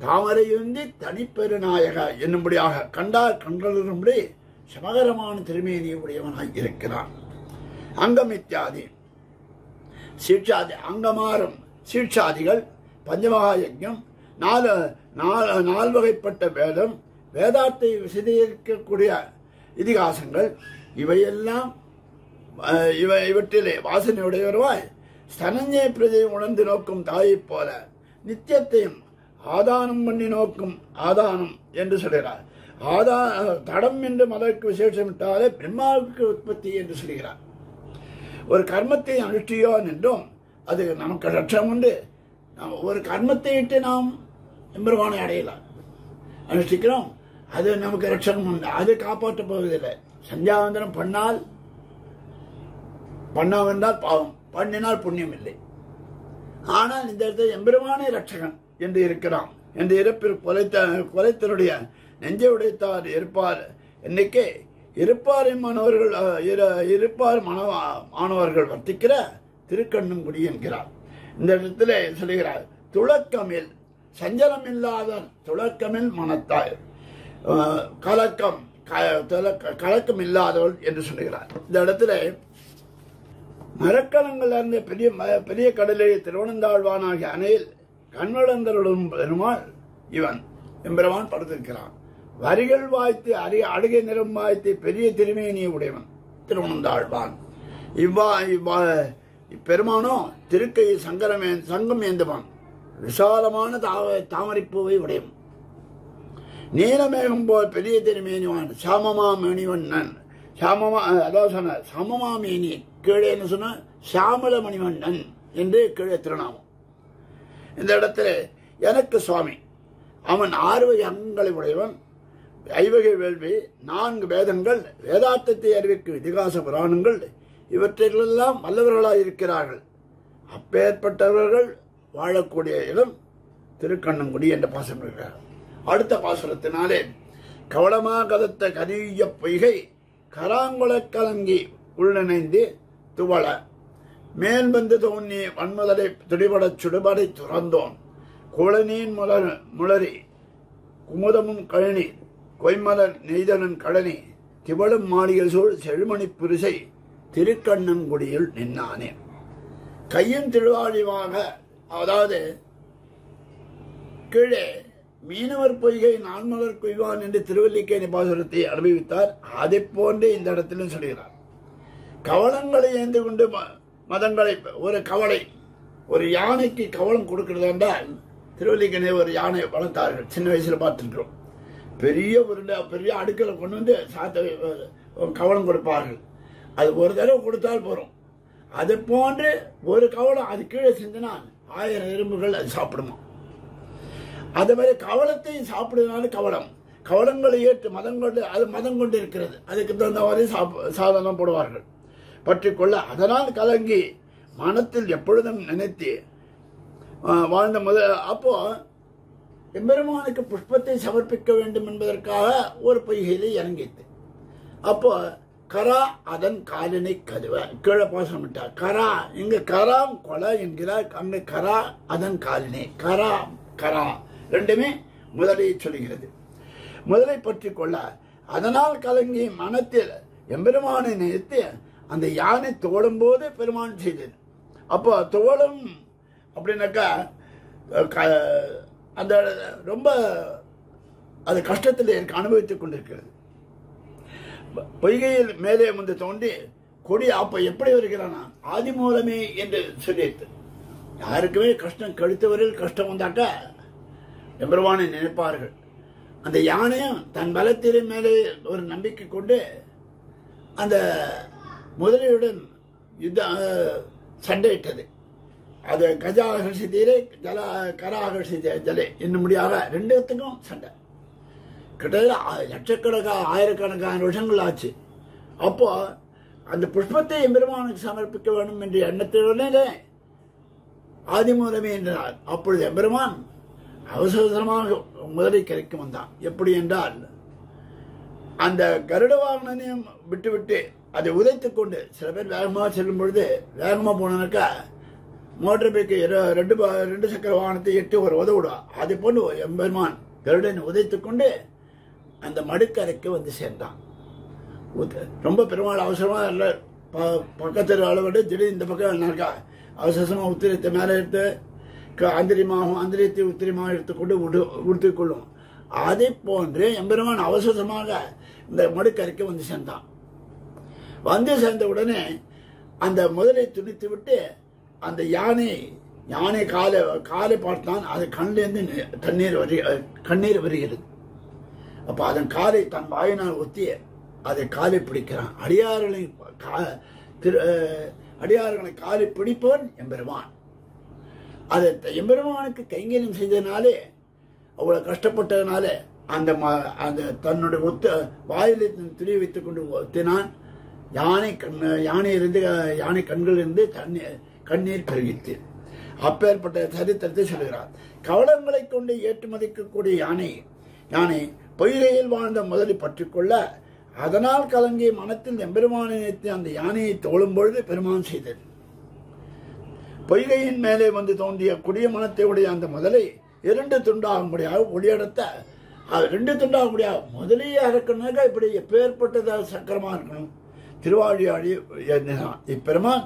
தாமரையுந்தி தனிப்பெருநாயக என்னும்படியாக கண்டார் கண்களும்படி சமகரமான திருமேனியை உடையவனாய் இருக்கிறான். அங்கம் இத்தியாதி சீட்சாதி அங்கமாறும் சீட்சாதிகள் பஞ்சமகா யஜ்ஞம் நால்வகைப்பட்ட வேதம் வேதாத்தை விசதீகரிக்கக்கூடிய இதிகாசங்கள் இவையெல்லாம் இவற்றிலே வாசனையுடையவருவாய் ஸ்தனஞ்சய பிரஜை உணர்ந்து நோக்கும் தாயை போல நித்தியத்தையும் ஆதானம் பண்ணி நோக்கும் ஆதானம் என்று சொல்கிறார். தடம் என்று மதற்கு விசேஷமிட்டாலே பிரம்மாவுக்கு உற்பத்தி என்று சொல்கிறார். ஒரு கர்மத்தை அனுஷ்டியோ என்றும் அது நமக்கு லட்சம் உண்டு. ஒரு கர்மத்தை இட்டு நாம் எம்பெருமானை அடையலாம், அனுஷ்டிக்கிறோம், அது நமக்கு ரட்சணம் உண்டு. அது காப்பாற்றப் போவதில்லை. சந்தியாவந்தனம் பண்ணாவென்றால் பாவம், பண்ணினால் புண்ணியம் இல்லை. ஆனால் இந்த இடத்துல எம்பெருமானே ரட்சகன் என்று இருக்கிறான் என்று இறப்பில் கொலைத்தனுடைய நெஞ்சை உடைத்தார் இருப்பார் என்னைக்கே இருப்பார் மாணவர்கள் வர்த்திக்கிற திருக்கண்ணுங்குடி என்கிறார். இந்த இடத்துல சொல்லுகிறார், துளக்கமில் சஞ்சலம் இல்லாத துளக்கமில் மனத்தாய் கலக்கம் இல்லாதவள் என்று சொல்லுகிறார். இந்த இடத்துல மரக்கலங்கள் இருந்த பெரிய கடலிலே திருவனந்தாழ்வானாகிய அணையில் கண்வளந்தருடன் பெருமாள் இவன் எம்பெருமான் படுத்திருக்கிறான். வரிகள் வாய்த்து அழுகை நிறம் வாய்த்து பெரிய திருமேனியை உடையவன் திருவனந்தாழ்வான். இப்பெருமானோ திருக்கையில் சங்கம் ஏந்துவான். விசாலமான தாமரைப்பூவை உடையவன். நீலமேகம் போல் பெரிய திருமேனிவான். சாமமா மணிவண்ணன் அதாவது சொன்ன சாமமா மேனி கீழே சொன்ன சாமல மணிவண்ணன் என்று கீழே திருநாமம். இந்த இடத்துல எனக்கு சுவாமி அவன் 6 வகை அங்கங்களை உடையவன். 5 வகை வேள்வி, 4 வேதங்கள், வேதாந்தத்தை அறிவிக்கும் இதிகாச புராணங்கள் இவற்றிலெல்லாம் வல்லவர்களாக இருக்கிறார்கள். அப்பேற்பட்டவர்கள் வாழக்கூடிய இடம் திருக்கண்ணங்குடி என்ற பாசனம் இருக்கிறார். அடுத்த பாசுரத்தினாலே கவளமா கதத்த கரிய பொய்கை கராங்குள கலங்கி உள்நினைந்து துவள மேல் வந்து தோன்றி வன்முதலை துடிபடச் சுடுபடை துறந்தோன் குளநீன் முளரி குமுதமும் கழனி கொய்மலர் நெய்தலன் கழனி திவளும் மாளிகை சூழ் செழுமணி புரிசை திருக்கண்ணங்குடியில் நின்னானே. கையும் திருவாழிவாக, அதாவது கீழே மீனவர் பொய்கை நான்மலர் கொய்வான் என்று திருவல்லிக்கேணி பாசுரத்தை அனுபவித்தார். அதை போன்றே இந்த இடத்திலும் சொல்கிறார். கவளங்களை ஏந்து கொண்டு மதங்களை ஒரு கவளை, ஒரு யானைக்கு கவளம் கொடுக்கிறது என்றால் திருவல்லிக்கேணி ஒரு யானை வளர்த்தார்கள். சின்ன வயசுல பார்த்துருக்கிறோம். பெரிய அடுக்களை கொண்டு வந்து கவளம் கொடுப்பார்கள். அது ஒரு தடவை கொடுத்தால் போறோம். அது போன்று ஒரு கவளம் அது கீழே சிந்தினால் 1000 எறும்புகள் அது சாப்பிடுமா. அதே மாதிரி கவளத்தை சாப்பிடுவதனால கவளங்களை ஏற்று மதம் கொண்டு இருக்கிறது. அதுக்கு தகுந்த மாதிரி சாதனம் போடுவார்கள் பற்றிக்கொள்ள. அதனால் கலங்கி மனத்தில் எப்பொழுதும் நினைத்து வாழ்ந்த அப்போ எம்பெருமானுக்கு புஷ்பத்தை சமர்ப்பிக்க வேண்டும் என்பதற்காக ஒரு பொய்கையிலே இறங்கித்து. அப்போ கரா அதன் காலினை கதுவ கீழே பாசனம் விட்டார். கரா இங்கு கராம் கொலை என்கிறார். அங்கு கரா அதன் காலினை கரா ரெண்டுமே முதலை சொல்லுகிறது. முதலை பற்றி கொள்ள அதனால் கலங்கி மனத்தில் எம்பெருமானை நினைத்து அந்த யானை தோடும் போது பெருமான் செய்தது. அப்போ தோளும் அப்படின்னாக்கா அந்த ரொம்ப அது கஷ்டத்தில் எனக்கு அனுபவித்துக் கொண்டிருக்கிறது. பொய்கையில் மேலே வந்து தோண்டி கொடி அப்ப எப்படி வருகிறானா ஆதி மூலமே என்று சொல்லிட்டு யாருக்குமே கஷ்டம் கழுத்தவரில் கஷ்டம் வந்தாக்கா எம்பெருமானை நினைப்பார்கள். அந்த யானையும் தன் பலத்தின் மேலே ஒரு நம்பிக்கை கொண்டு அந்த முதலையுடன் சண்டையிட்டது. அது கஜாகர்ஷித்தீரே கராகர்ஷித்த ஜலே என்னும்படியாக ரெண்டுத்துக்கும் சண்டை. கிட்டத்தட்ட லட்சக்கணக்கான ஆயிரக்கணக்கான வருஷங்கள் ஆச்சு. அப்போ அந்த புஷ்பத்தை எம்பெருமானுக்கு சமர்ப்பிக்க வேண்டும் என்ற எண்ணத்துடனே ஆதிமூலமே என்றார். அப்பொழுது எம்பெருமான் அவசரமாக முதலை கரைக்கு வந்தான். எப்படி என்றால் அந்த கருட வாகனையும் விட்டுவிட்டு அதை உதைத்துக் கொண்டு சில பேர் வேகமாக செல்லும் பொழுது வேகமாக போனாக்கா மோட்டர் பைக்கு ரெண்டு சக்கர வாகனத்தை எட்டு ஒரு உதவிடுவா. அதை போன்று எம்பெருமான் கருடனை உதைத்துக் கொண்டு அந்த மடுக்கரைக்கு வந்து சேர்ந்தான். ரொம்ப பெருமாள் அவசரமா இல்ல பக்கத்தில் அளவிட்டு திடீர் இந்த பக்கம் இருக்கா அவசரமா உத்திரத்தை மேலே எடுத்து அந்திரியத்தை உத்திரமாக எடுத்துக்கொண்டு உடுத்திக் கொள்ளும். அதை போன்று எம்பெருமான் அவசரமாக இந்த மடுக்கரைக்கு வந்து சேர்ந்தான். வந்து சேர்ந்த உடனே அந்த முதலை துணித்து விட்டு அந்த யானை காலை பார்த்தான். அது கண்ணிலிருந்து கண்ணீர் வருகிறது. அப்ப அதன் காலை தன் வாயினால் ஒத்திய அதை காலை பிடிக்கிறான். அடியார்களை காலை பிடிப்பவன் எம்பெருமான். அதை எம்பெருமானுக்கு கைங்கரியம் செய்ததுனாலே அவ்வளவு கஷ்டப்பட்டதுனால அந்த தன்னுடைய வாயிலை துணி வைத்துக் கொண்டு ஒத்தினான். யானை கண்களிலிருந்து கண்ணீர் பெருகித்து. அப்பேற்பட்ட சரித்திரத்தை சொல்கிறார். கவளங்களை கொண்டு ஏற்றுமதிக்கக்கூடிய யானை பொய்கையில் வாழ்ந்த முதலை பற்றிக்கொள்ள அதனால் கலங்கிய மனத்தில் எம்பெருமானை நினைத்து அந்த யானையை தோளும் பொழுது பெருமான் செய்தது. பொய்கையின் மேலே வந்து தோன்றிய குடிய மனத்தை உடைய அந்த முதலை 2 துண்டாக முடியாது ஒளியடத்த 2 துண்டாக முடியாது முதலையே இருக்கணும்னாக்கா இப்படி எப்பேற்பட்டதா சக்கரமா இருக்கணும். திருவாழியாழி இப்பெருமான்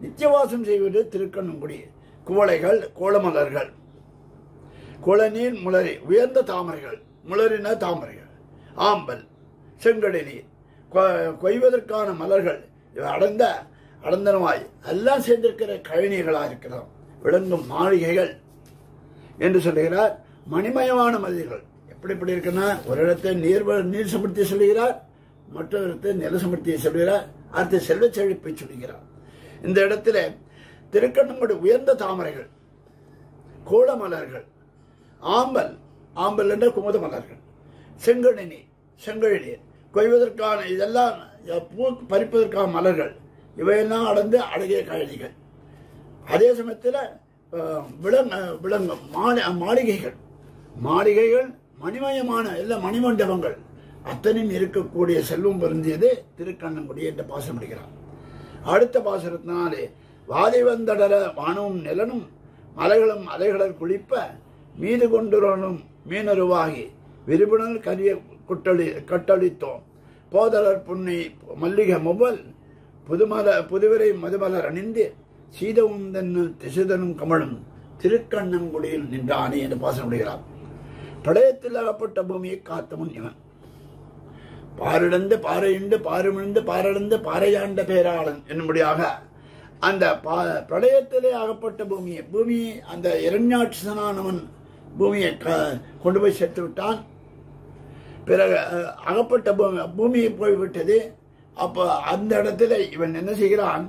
நித்தியவாசம் செய்வது திருக்கண்ணங்குடி. குவளைகள் கோலமலர்கள் குளநீர் முளரி உயர்ந்த தாமரைகள் முளரின தாமரைகள் ஆம்பல் செங்கடை நீர் கொய்வதற்கான மலர்கள் அடந்தனமாய் எல்லாம் சேர்ந்திருக்கிற கழனிகளாக இருக்கிறோம். விளங்கும் மாளிகைகள் என்று சொல்லுகிறார். மணிமயமான மதில்கள் எப்படி இருக்குன்னா ஒரு இடத்தை நீர் சமர்த்தி சொல்லுகிறார், மற்றொரு இடத்தை நில சமர்த்தியை சொல்லுகிறார், அடுத்த செல்வ செழிப்பை சொல்லுகிறார். இந்த இடத்துல திருக்கண்ணங்குடி உயர்ந்த தாமரைகள் கோலமலர்கள் ஆம்பல் என்ற குமுத மலர்கள் செங்கழி நீர் கொய்வதற்கான இதெல்லாம் பூ பறிப்பதற்கான மலர்கள் இவையெல்லாம் அடர்ந்து அழகிய கழனிகள். அதே சமயத்தில் விளங்கும் மாளிகைகள் மணிமயமான எல்லா மணிமண்டபங்கள் அத்தனையும் இருக்கக்கூடிய செல்வம் பொருந்தியது திருக்கண்ணங்குடி என்ற பாசனம் அடிக்கிறார். அடுத்த பாசனத்தினாலே வாதை வந்தடர வானமும் நிலனும் மலைகளும் அலைகளல் குளிப்ப மீது கொண்டுறனும் மீனருவாகி விரிபுணல் கரிய கட்டளித்தோம் போதலர் புன்னை மல்லிகை முவல் புதுவிரை மதுமலர் அணிந்து சீதவும் தன்னும் திசுதனும் கமலும் திருக்கண்ணங்குடியில் நின்றானே என்று பாசனம் விடுகிறார். பிரளயத்தில் அகப்பட்ட பூமியை காத்தவன் இவன். பாரிழந்து பாறையுண்டு பாருமிழ்ந்து பாரடைந்து பாறையாண்ட பேராளன் என்னும்படியாக அந்த பிரளயத்திலே அகப்பட்ட பூமியை அந்த இரண்யாட்சனானவன் பூமியை கொண்டு போய் சேர்த்து விட்டான். பிறகு அகப்பட்ட பூமியை போய்விட்டது. அப்ப அந்த இடத்துல இவன் என்ன செய்கிறான்,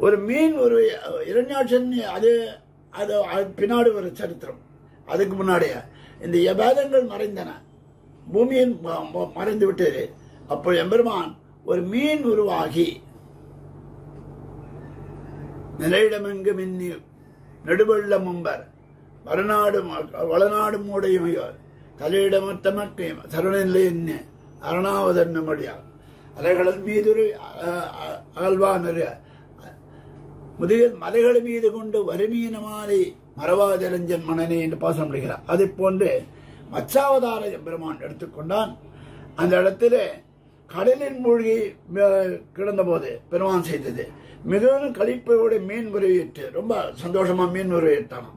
ஒரு மீன் ஒரு இரண்யாட்சன் அது பின்னாடி ஒரு சரித்திரம். அதுக்கு முன்னாடியே இந்த வேதங்கள் மறைந்தன, பூமியின் மறைந்து விட்டது. அப்போ எம்பெருமான் ஒரு மீன் உருவாகி நிலையிடமெங்கு மின்னி நெடுவெள்ள மும்பர் வளநாடு மூடையுமையோர் தலையிடமத்தமக்கு சரணநிலை என்ன அரணாவதன் மொழியார் அலைகளல் மீது அகழ்வான் முதுகில் மலைகள் மீது கொண்டு வறுமீன மாலை மறவாதரஞ்சன் மனநே என்று பாசனம் முடிகிறார். அதை போன்று மச்சாவதார எம்பெருமான் எடுத்துக்கொண்டான். அந்த இடத்துல கடலின் மூழ்கி கிடந்த போது பெருமான் செய்தது மிகவும் கழிப்போட மீன் முறையிட்டு ரொம்ப சந்தோஷமா மீன் முறையிட்டான்.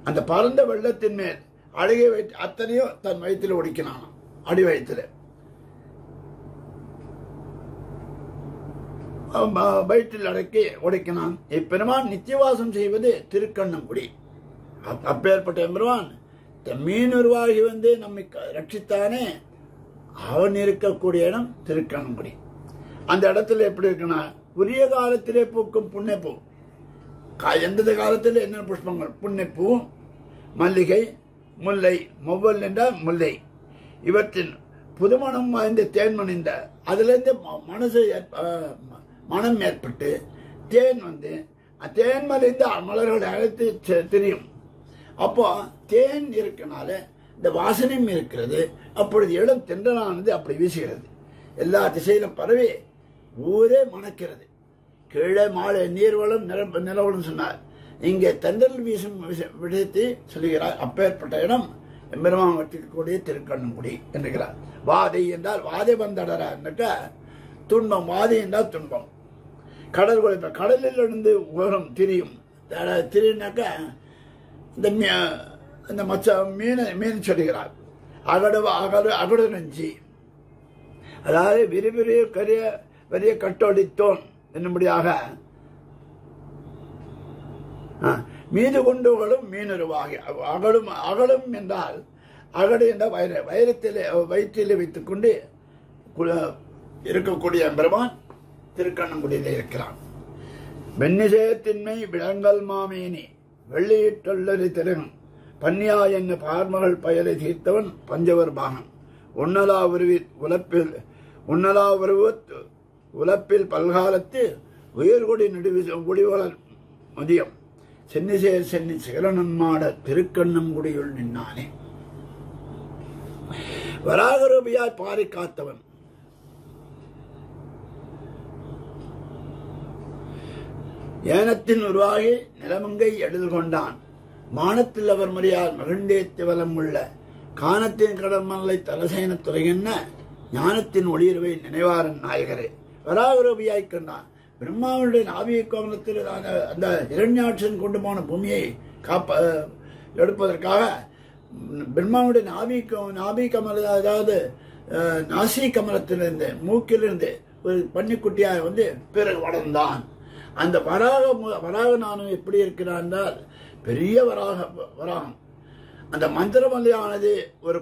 அந்த பரந்த வெள்ளத்தின் மேல் அழுகை வைத்து அத்தனையும் தன் வயிற்றில் ஒடிக்கினான், அடி வயிற்றில். வயிற்றில் அடக்கி உடைக்கினான். இப்பெருமான் நித்தியவாசம் செய்வது திருக்கண்ணங்குடி. அப்பேற்பட்ட எம்பெருமான் மீன் உருவாகி நம்மை ரட்சித்தானே, அவன் இருக்கக்கூடிய இடம் திருக்கண்ணங்குடி. அந்த இடத்துல எப்படி இருக்குன்னா, உரிய காலத்திலே பூக்கும் புன்னைப்பூ. எந்த காலத்தில் என்ன புஷ்பங்கள்? புன்னைப்பூ, மல்லிகை, முல்லை. மொவ்வல் என்றால் முல்லை. இவற்றின் புதுமணம் வாய்ந்த தேன்மணிந்த அதிலிருந்து மனம் ஏற்பட்டு தேன் தேன் மலிந்து மலர்களை அழைத்து தெரியும். அப்போ தேன் இருக்கனால இந்த வாசனையும் இருக்கிறது. அப்பொழுது இடம் தென்றலானது அப்படி வீசுகிறது. எல்லா திசையிலும் பரவி ஊரே மணக்கிறது. கீழே மாலை நீர்வளம் நிலவளம் சொன்னார். இங்கே தென்றல் வீசும் விடத்தை சொல்லுகிறார். அப்பேற்பட்ட இடம் எம்பெருமான் வட்டிக்கக்கூடிய திருக்கண்ணங்குடி என்கிறார். வாதை என்றால் வாதை வந்தடராக்க துன்பம். வாதை என்றால் துன்பம். கடல் குழைப்ப கடலில் இருந்து உரம் திரியும். திரினாக்க இந்த மச்ச மீன் சொல்லுகிறார். அகடு நெஞ்சி, அதாவது விரிவிரிய பெரிய கட்டொடித்தோன் என்னும்படியாக மீது கொண்டுகளும் மீனுருவாகி. அகடும் என்றால் அகடு என்ற வயிற்றிலே வைத்துக் கொண்டு இருக்கக்கூடிய பெருமான் திருக்கண்ணங்குடியிலே இருக்கிறான். வெண்ணிசேத்தின்மை விளங்கல் மாமேனி வெள்ளியிட்டுள்ளது திறன் பன்னியா என்ன பார்மகள் பயலை தீர்த்தவன் பஞ்சவர் பாகன். உன்னலா உருவத் உலப்பில் பல்காலத்து உயர்கொடி முடிவலர் மதியம் சென்னிசேர் சென்னி சிகரனன்மாட திருக்கண்ணங்குடியுள் நின்னானே. வராகரூபியாய் பாரி காத்தவன். ஏனத்தின் உருவாகி நிலமங்கை எழுது கொண்டான். மானத்தில் அவர் மறியால் மகிழ்ந்தேத்து வலம் உள்ள கானத்தின் கடமல்லை தலசேன துறையென்ன ஞானத்தின் ஒளிர்வை நினைவாரன் நாயகரே. வராகரூபியாய் கண்டான். பிரம்மாவுடைய நாபிக கோமலத்தில் அந்த இரண்யாட்சன் கொண்டு போன பூமியை எடுப்பதற்காக பிரம்மாவுடைய நாபி கமல, அதாவது நாசி கமலத்திலிருந்து மூக்கிலிருந்து ஒரு பன்னிக்குட்டியாக பிறகு வளர்ந்தான். அந்த வராகனானும் எப்படி இருக்கிறான் என்றால் பெரிய வராகம். அந்த மந்திரமலையானது ஒரு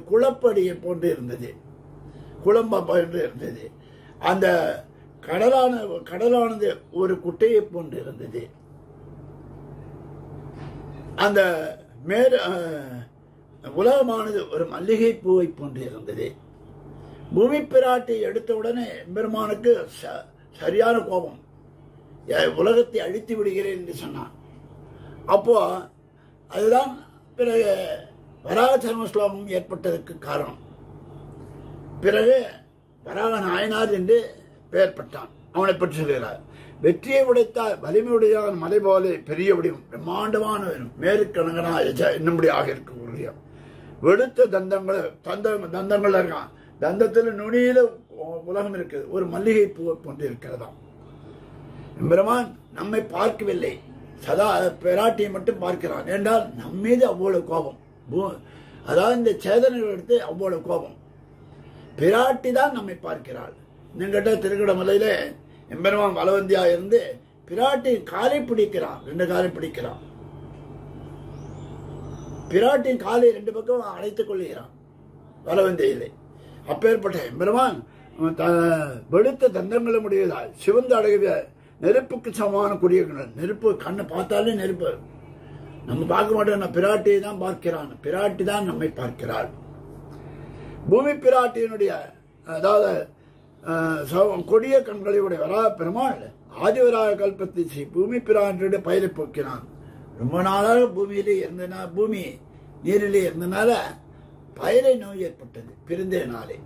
குளப்படியை போன்று இருந்தது, குளம்ப போன்று இருந்தது. அந்த கடலானது ஒரு குட்டையை போன்று இருந்தது. அந்த உலகமானது ஒரு மல்லிகை பூவை போன்று இருந்தது. பூமி பிராட்டி எடுத்தவுடனே பெருமானுக்கு சரியான கோபம். உலகத்தை அழித்து விடுகிறேன் என்று சொன்னான். அப்போ அதுதான் பிறகு வராக சர்ம ஸ்லோகம் ஏற்பட்டதற்கு காரணம். பிறகு வராக நாயனார் என்று பெயர் பெற்றான். அவனை பற்றி சொல்கிறார். வெற்றியை உடைத்தால் வலிமையுடையான் மலை போல பெரிய வடிவம் பிரம்மாண்டமான மேற்கணங்கனா என்னும்படியாக இருக்கக்கூடிய வெளுத்த தந்தங்கள் இருக்கான். தந்தத்தில் நுனியில உலகம் இருக்குது. ஒரு மல்லிகை பூ போன்று இருக்கிறதாம். பெருமான் நம்மை பார்க்கவில்லை, சதா பிராட்டியை மட்டும் பார்க்கிறான். என்றால் நம்மீது அவ்வளவு கோபம். அதாவது இந்த சேதனைகள் எடுத்து அவ்வளவு கோபம். பிராட்டி தான் நம்மை பார்க்கிறாள். இன்னும் திருக்கடமலையில எம்பெருமான் வலவந்தியா இருந்து பிராட்டியின் காலை பிடிக்கிறான். 2 காலை பிடிக்கிறான். பிராட்டியின் காலை 2 பக்கம் அழைத்துக் கொள்கிறான் வலவந்தியிலே. அப்பேற்பட்ட எம்பெருமான் வெளுத்த தந்தங்களும் முடிவதால் சிவந்து அழகிய நெருப்புக்கு சமமான குடியிருக்கிறார். நெருப்பு கண்ணை பார்த்தாலே நெருப்பு. நம்ம பார்க்க மாட்டோம், பிராட்டியை தான் பார்க்கிறான். பிராட்டி தான் நம்மை பார்க்கிறாள். பூமி பிராட்டியினுடைய அதாவது கொடிய கண்களை உடைய வராக பெருமாள் ஆதிவராக கல்பத்தை பூமி பிராட்டியுடைய பயிரை போக்கினான். ரொம்ப நாளாக பூமியிலே இருந்தனால, பூமி நீரிலே இருந்தனால பயலை நோய் ஏற்பட்டது. பிறந்தனாலே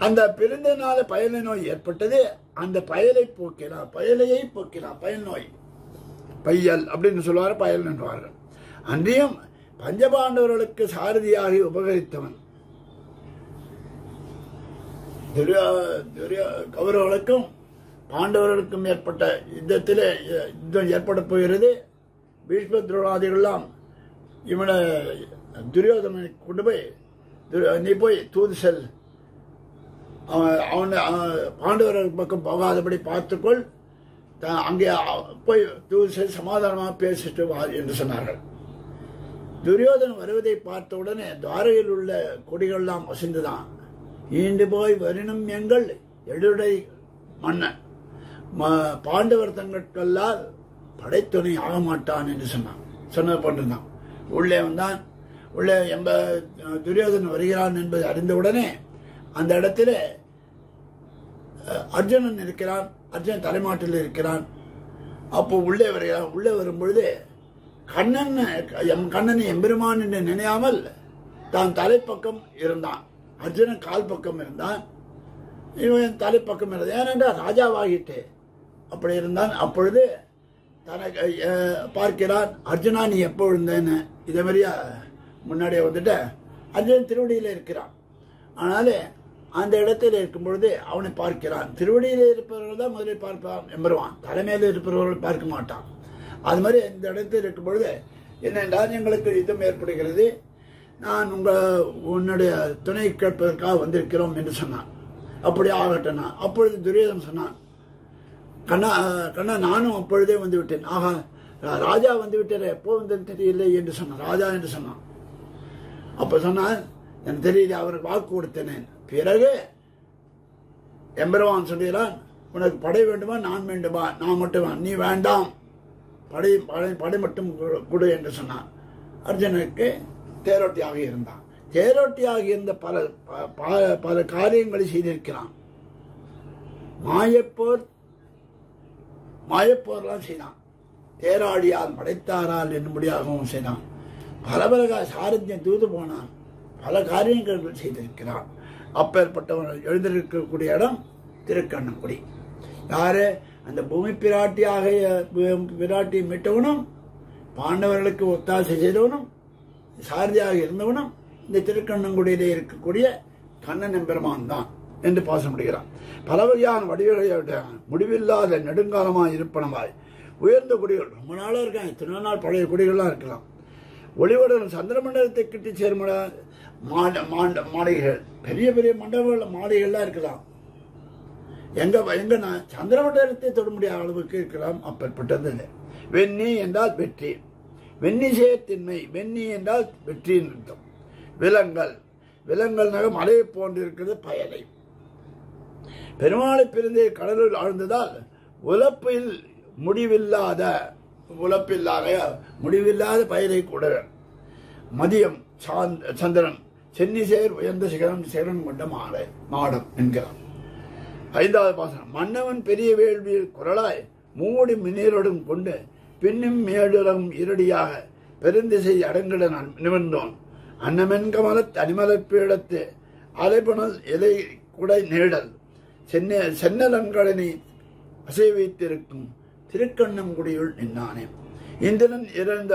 அந்த பிறந்தனால பயலை நோய் ஏற்பட்டது. அந்த பயலை போக்கினான், பயலையை போக்கினான். பயல் நோய் பையல் அப்படின்னு சொல்லுவார், பயல் என்றார்கள். அன்றியும் பஞ்சபாண்டவர்களுக்கு சாரதியாகி உபகரித்தவன். கௌரவர்களுக்கும் பாண்டவர்களுக்கும் ஏற்பட்ட யுத்தத்திலே யுத்தம் ஏற்பட போகிறது. பீஷ்ம துரோணாதிகள்லாம் இவனை துரியோதனனை கொண்டு போய், நீ போய் தூது செல், அவன் பாண்டவர்கள் பக்கம் போகாதபடி பார்த்துக்கொள், அங்கே போய் தூசி சமாதானமாக பேசிட்டு வா என்று சொன்னார்கள். துரியோதன் வருவதை பார்த்த உடனே துவாரையில் உள்ள கொடிகள்லாம் வசிந்துதான். ஈண்டு போய் வரினும் எங்கள் எடுடை மன்னன் பாண்டவர் தங்கட்களால் படைத்துணை ஆக மாட்டான் என்று சொன்னது போன்றுதான். உள்ளே வந்தான். உள்ளே துரியோதன் வருகிறான் என்பதை அறிந்தவுடனே அந்த இடத்துல அர்ஜுனன் இருக்கிறான். அர்ஜுனன் தலைமாட்டில் இருக்கிறான். அப்போ உள்ளே வருகிறான். உள்ளே வரும்பொழுது கண்ணனை எம்பெருமான் என்று நினையாமல் தான் தலைப்பக்கம் இருந்தான். அர்ஜுனன் கால் பக்கம் இருந்தான், இவன் தலைப்பக்கம் இருந்தான். ஏனென்றால் ராஜாவாகிட்டு அப்படி இருந்தான். அப்பொழுது தனக்கு பார்க்கிறான். அர்ஜுனா நீ எப்போ இருந்தேன்னு இதே மாதிரியா முன்னாடியே வந்துட்டு அர்ஜுனன் திருவடியில் இருக்கிறான். ஆனாலே அந்த இடத்தில் இருக்கும் பொழுது அவனை பார்க்கிறான். திருவடியில் இருப்பவர்கள் தான் முதலில் பார்ப்பான் எம்பெருமான், தலைமையில் இருப்பவர்கள் பார்க்க மாட்டான். அது மாதிரி இந்த இடத்தில் இருக்கும் பொழுது என்னென்றால் எங்களுக்கு யுத்தம் ஏற்படுகிறது, நான் உன்னுடைய துணை கேட்பதற்காக வந்திருக்கிறோம் என்று சொன்னான். அப்படி ஆகட்டனா. அப்பொழுது துரியோதன் சொன்னான், கண்ணா நானும் அப்பொழுதே வந்து விட்டேன். ஆகா ராஜா வந்து விட்டார், எப்போ வந்து தெரியலை என்று சொன்னான். ராஜா என்று சொன்னான். அப்ப சொன்னான், எனக்கு தெரியல, அவருக்கு வாக்கு கொடுத்தேன். பிறகு எம்பெருமான் சொல்கிறான், உனக்கு படை வேண்டுமா நான் வேண்டுமா? நான் மட்டும் நீ வேண்டாம், படை மட்டும் கொடு என்று சொன்னான். அர்ஜுனுக்கு தேரோட்டியாக இருந்தான். தேரோட்டியாக இருந்த பல காரியங்களை செய்திருக்கிறான். மாயப்போர்லாம் செய்தான். தேராடியால் படைத்தாரால் என்னும்படியாகவும் செய்தான். பல சாரத்தியம் தூது போனான். பல காரியங்கள் செய்திருக்கிறான். அப்பேற்பட்டவர்கள் எழுந்திருக்கக்கூடிய இடம் திருக்கண்ணங்குடி. யாரு? அந்த பூமி பிராட்டியை மீட்டவனும், பாண்டவர்களுக்கு ஒத்தாசை செய்தவனும், சாரதியாக இருந்தவனும் இந்த திருக்கண்ணங்குடியிலே இருக்கக்கூடிய கண்ணன் எம்பெருமான் தான் என்று பாச முடிகிறான். பல வகையான வடிவுகளை முடிவில்லாத நெடுங்காலமாய் இருப்பனமாய் உயர்ந்த குடிகள் ரொம்ப நாளாக இருக்காங்க. இத்தனை நாள் பழைய குடிகள்லாம் இருக்கலாம். ஒளிவுடன் சந்திரமண்டலத்தை கிட்டி சேர்மட மாளிகைகள், பெரிய பெரிய மண்டபங்கள் மாளிகைகள்லாம் இருக்கலாம். எங்க சந்திரமண்டலத்தை தொட முடியாத அளவுக்கு இருக்கலாம். அப்பேற்பட்டது. வெண்ணி என்றால் வெற்றி, வெண்ணி செயத்தின்மை. வெண்ணி என்றால் வெற்றியின் அர்த்தம். விலங்கல் நகை மலையை போன்று இருக்கிறது பயனை. பெருமாளை பிறந்தே கடலில் ஆழ்ந்ததால் உலப்பில் முடிவில்லாத பயனை கூட. மதியம் சந்திரன் சென்னிசேர் உயர்ந்த சிகரம் கொண்ட மாடம் என்கிறான். 5வது பாசனம். மன்னவன் பெரிய வேள்வியில் குரலாய் மூடி மின்னீரோடும் கொண்டு பின்னும் மேடுலம் இருடியாக பெருந்திசை அடங்கிட நிமிர்ந்தோன் அன்னமென்கமல தனிமலப் பீடத்து அலைபுணல் இலை குடை நீடல் சென்னலன்களனை அசை வைத்திருக்கும் திருக்கண்ணங்குடியுள் நின்னானே. இந்திரன் இறந்த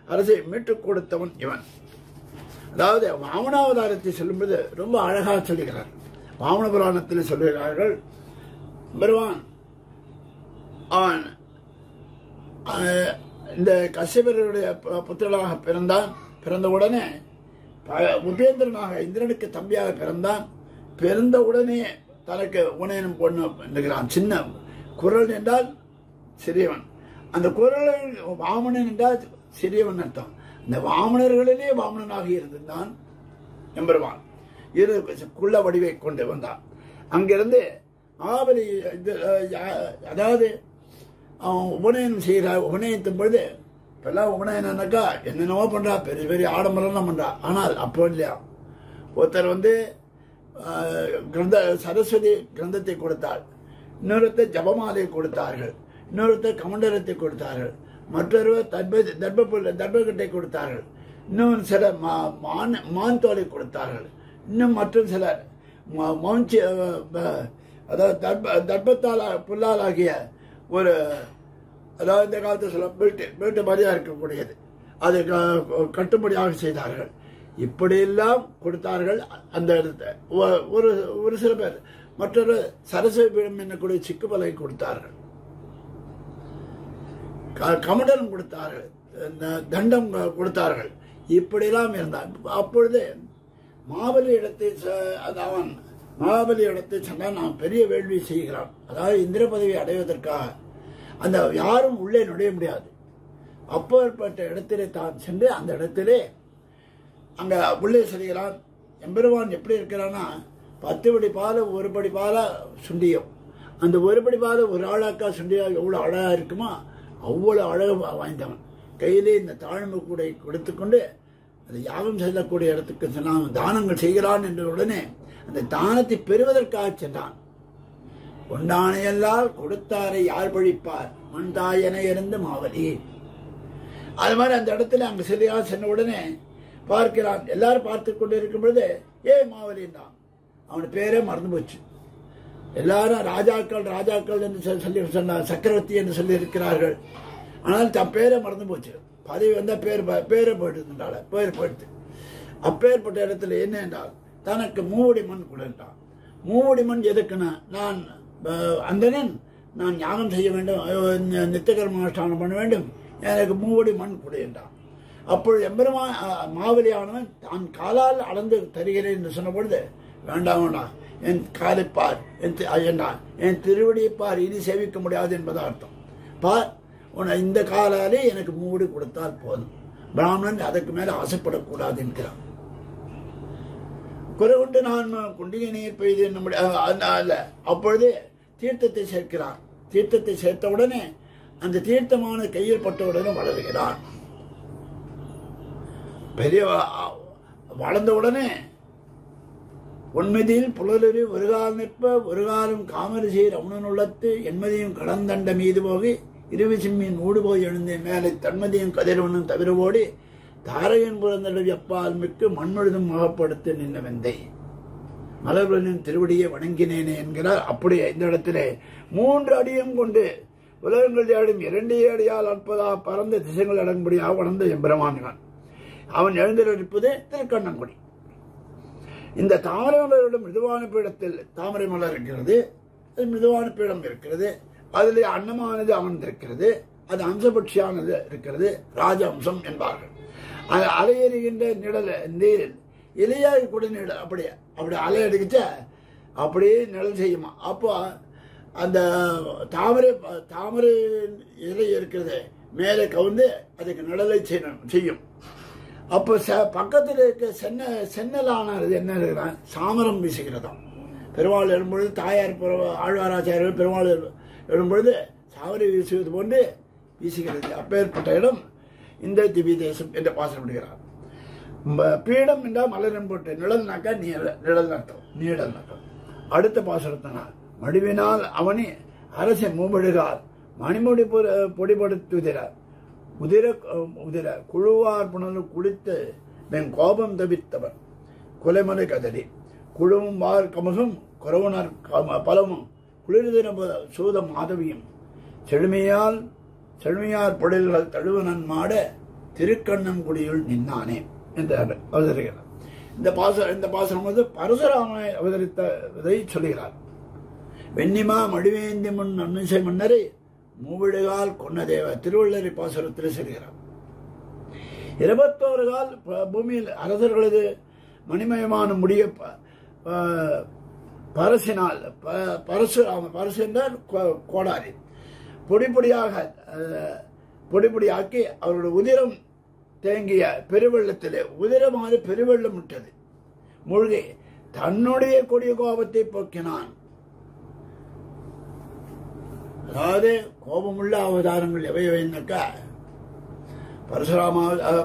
அரசை மீட்டுக் கொடுத்தவன் இவன். அதாவது வாமனாவதாரத்தை சொல்லும்போது ரொம்ப அழகாக சொல்லுகிறார். வாமன புராணத்தில் சொல்லுகிறார்கள், பெருமான் அவன் இந்த கஷ்யபருடைய புத்திரனாக பிறந்தான். பிறந்தவுடனே உபேந்திரனாக இந்திரனுக்கு தம்பியாக பிறந்தான். பிறந்தவுடனே தனக்கு உனையனும் பொண்ணு என்கிறான். சின்ன குரல் என்றால் சிறியவன். அந்த குரல் வாமனன் என்றால் சிறியவன் அர்த்தம். இந்த வாமனர்களிலே வாமனனாக இருந்தான் எம்பெருமான். குள்ள வடிவை கொண்டு வந்தான். அங்கிருந்து ஆவலி அதாவது அவன் உபநயனம் செய்கிறார். உபநயத்தும் பொழுது இப்பெல்லாம் உபநயனம்னாக்கா என்னென்னவோ பண்றா, பெரிய பெரிய ஆடம்பரம்லாம் பண்றா. ஆனால் அப்போ இல்லையா, ஒருத்தர் சரஸ்வதி கிரந்தத்தை கொடுத்தாள், இன்னொருத்தர் ஜபமாலையை கொடுத்தார்கள், இன்னொருத்தர் கமண்டலத்தை கொடுத்தார்கள், மற்றொருவர் தர்பகட்டை கொடுத்தார்கள், இன்னும் சிலர் மான் தோலை கொடுத்தார்கள், இன்னும் மற்றும் சிலர் மௌஞ்சி அதாவது தர்பத்தால் புல்லாலாகிய ஒரு அதாவது இந்த காலத்தில் சொல்ல வீட்டு மாதிரியாக இருக்கக்கூடியது அதை கட்டுப்படியாக செய்தார்கள். இப்படியெல்லாம் கொடுத்தார்கள். அந்த இடத்தை ஒரு சில பேர் மற்றொரு சரஸ்வதி பீடம் என்னக்கூடிய சிக்குமலை கொடுத்தார்கள், கமண்டலம் கொடுத்தார்கள், தண்டம் கொடுத்தார்கள். இப்படியெல்லாம் இருந்தான். அப்பொழுது மாவலி இடத்தை அவன் மகாபலி இடத்தை சொன்னால் நான் பெரிய வேள்வி செய்கிறான். அதாவது இந்திர பதவி அடைவதற்காக அந்த யாரும் உள்ளே நுழைய முடியாது. அப்பேற்பட்ட இடத்திலே தான் சென்று அந்த இடத்திலே அங்க உள்ளே செல்கிறான். எம்பெருமான் எப்படி இருக்கிறான்னா 10 படி பால் 1 படி பாலா சுண்டியம். அந்த 1 படி பால் ஒரு ஆளாக்கா சுண்டியா எவ்வளவு அழகா இருக்குமோ அவ்வளவு அழகு வாய்ந்தவன். கையிலே இந்த தாழ்மை கூடை கொடுத்துக்கொண்டு அந்த யாகம் செல்லக்கூடிய இடத்துக்கு சென்றான். தானங்கள் செய்கிறான் என்ற உடனே அந்த தானத்தை பெறுவதற்காக சென்றான். கொண்டானையெல்லாம் கொடுத்தாரை யார் பழிப்பார் மண் தாயென இருந்த மாவலி. அது மாதிரி அந்த இடத்துல அங்க செல்லியாக சென்ற உடனே பார்க்கிறான். எல்லாரும் பார்த்து கொண்டு இருக்கும் பொழுது மாவலின்றான். அவன் பேரே மறந்து போச்சு. எல்லாரும் ராஜாக்கள் என்று சொல்லி சொன்னார், சக்கரவர்த்தி என்று சொல்லி இருக்கிறார்கள். ஆனால் தன் பேரை மறந்து போச்சு. பதவி வந்தா பேரை போயிட்டு போயிடுது. அப்பேற்பட்ட இடத்துல என்ன என்றால் தனக்கு 3 மண் கொடுத்தான். 3 மண் எதுக்குன்னா நான் அந்தனன் நான் யாகம் செய்ய வேண்டும், நித்தியகர்மானுஷ்டானம் பண்ண வேண்டும், எனக்கு 3 மண் கொடு என்றான். அப்பொழுது எம்பெருமான் மாவலியானவன் தான் காலால் அளந்து தருகிறேன் என்று சொன்ன பொழுது வேண்டாம் வேண்டாம் என் காலைப்பார் என் திருவடியைப்பார் இனி சேவிக்க முடியாது என்பது அர்த்தம். பார் இந்த காலாலே எனக்கு 3 கொடுத்தால் போதும், பிராமணன் அதற்கு மேல ஆசைப்படக்கூடாது என்கிறான். குறை கொண்டு நான் குண்டிகை நீர் பெய்து அல்ல. அப்பொழுது தீர்த்தத்தை சேர்க்கிறான். தீர்த்தத்தை சேர்த்த உடனே அந்த தீர்த்தமான கையில் பட்டவுடனே வளருகிறான். பெரிய வளர்ந்த உடனே உண்மதியில் புலலறி ஒருகால் நிற்ப ஒருகாலும் காமரிசை ரமணனுள்ளத்து என்மதியும் கடந்தண்ட மீது போகி இருவிசிம்மின் ஊடு போய் எழுந்தேன் மேலே தன்மதியும் கதிரவனும் தவிர ஓடி தாரையன் புறந்தடவி அப்பால் மிக்கு மண்முழுதும் மகப்படுத்த நின்ன வெந்தை மலர்வனின் திருவடியை வணங்கினேனே என்கிறார். அப்படியே இந்த இடத்திலே 3 அடியும் கொண்டு உலகங்கள் தேடும் 2 அடியால் அற்பதா பறந்த திசைகள் அடங்கும்படியாக வளர்ந்த எம்பெருமான். அவன் எழுந்திருப்பது திருக்கண்ணங்குடி. இந்த தாமரை மலரிடம் மிருதுவான பீடத்தில் தாமரை மலர் இருக்கிறது. அது மிருதுவான பீடம் இருக்கிறது. அதிலே அன்னமானது அமர்ந்திருக்கிறது. அது அம்சபட்சியானது இருக்கிறது. ராஜ அம்சம் என்பார்கள். அது அலையெறிகின்ற நிழல் நீரில் இலையாக கூட நிழல் அப்படி அலை அடிக்கிச்ச அப்படியே நிழல் செய்யுமா. அப்போ அந்த தாமரை இலை இருக்கிறது மேலே கவுந்து அதுக்கு நிழலை செய்யும். அப்போ பக்கத்தில் இருக்க சென்னலானது என்ன இருக்கிறான் சாமரம் வீசுகிறதாம். பெருமாள் எழும்பொழுது தாயார் ஆழ்வாராச்சாரியர்கள் பெருமாள் எழும்பொழுது சாமரை வீசுவது போன்று வீசுகிறது. அப்பேற்பட்ட இடம் இந்த திவ்ய தேசம் என்று பாசப்படுகிறார். பீடம் என்றால் மலரும் போட்டு நிழல்னாக்கா நிழல் அர்த்தம் நீடல் அர்த்தம். அடுத்த பாசனத்தினால் மடிவினால் அவனி அரசை மூவடுகால் மணிமுடி பொடிபடுத்துகிறார். உதிர குழுவார் புனல் குளித்து வென் கோபம் தவித்தவர் கொலைமலை கதறி குழுவும் வார் கமசும் குறவனர் பலமும் குளிர்தின சூதம் மாதவியும் செழுமையார் பொழில்கள் தழுவனன் மாட திருக்கண்ணம் குடியுள் நின்னானே என்று அவதரிக்கிறார். இந்த பாசனம் வந்து பரசுராமனை அவதரித்ததை சொல்கிறார். வெண்ணிமா மடிவேந்தி முன் அன்னிசை மன்னரை மூவிடுகால் கொன்னதேவ திருவள்ளரி பாசுரத்தில் செல்கிறார். 21 கால் பூமியில் அரசர்களது மணிமயமான முடிய பரசினால் பரசு என்றால் கோடாரி பொடிப்பொடியாக்கி அவருடைய உதிரம் தேங்கிய பெருவெள்ளத்திலே உதிரமாறு பெருவெள்ளம் விட்டது. மூழ்கி தன்னுடைய கொடிய கோபத்தை போக்கினான். அதாவது கோபமுள்ள அவதாரங்கள் எவையவைன்னாக்கா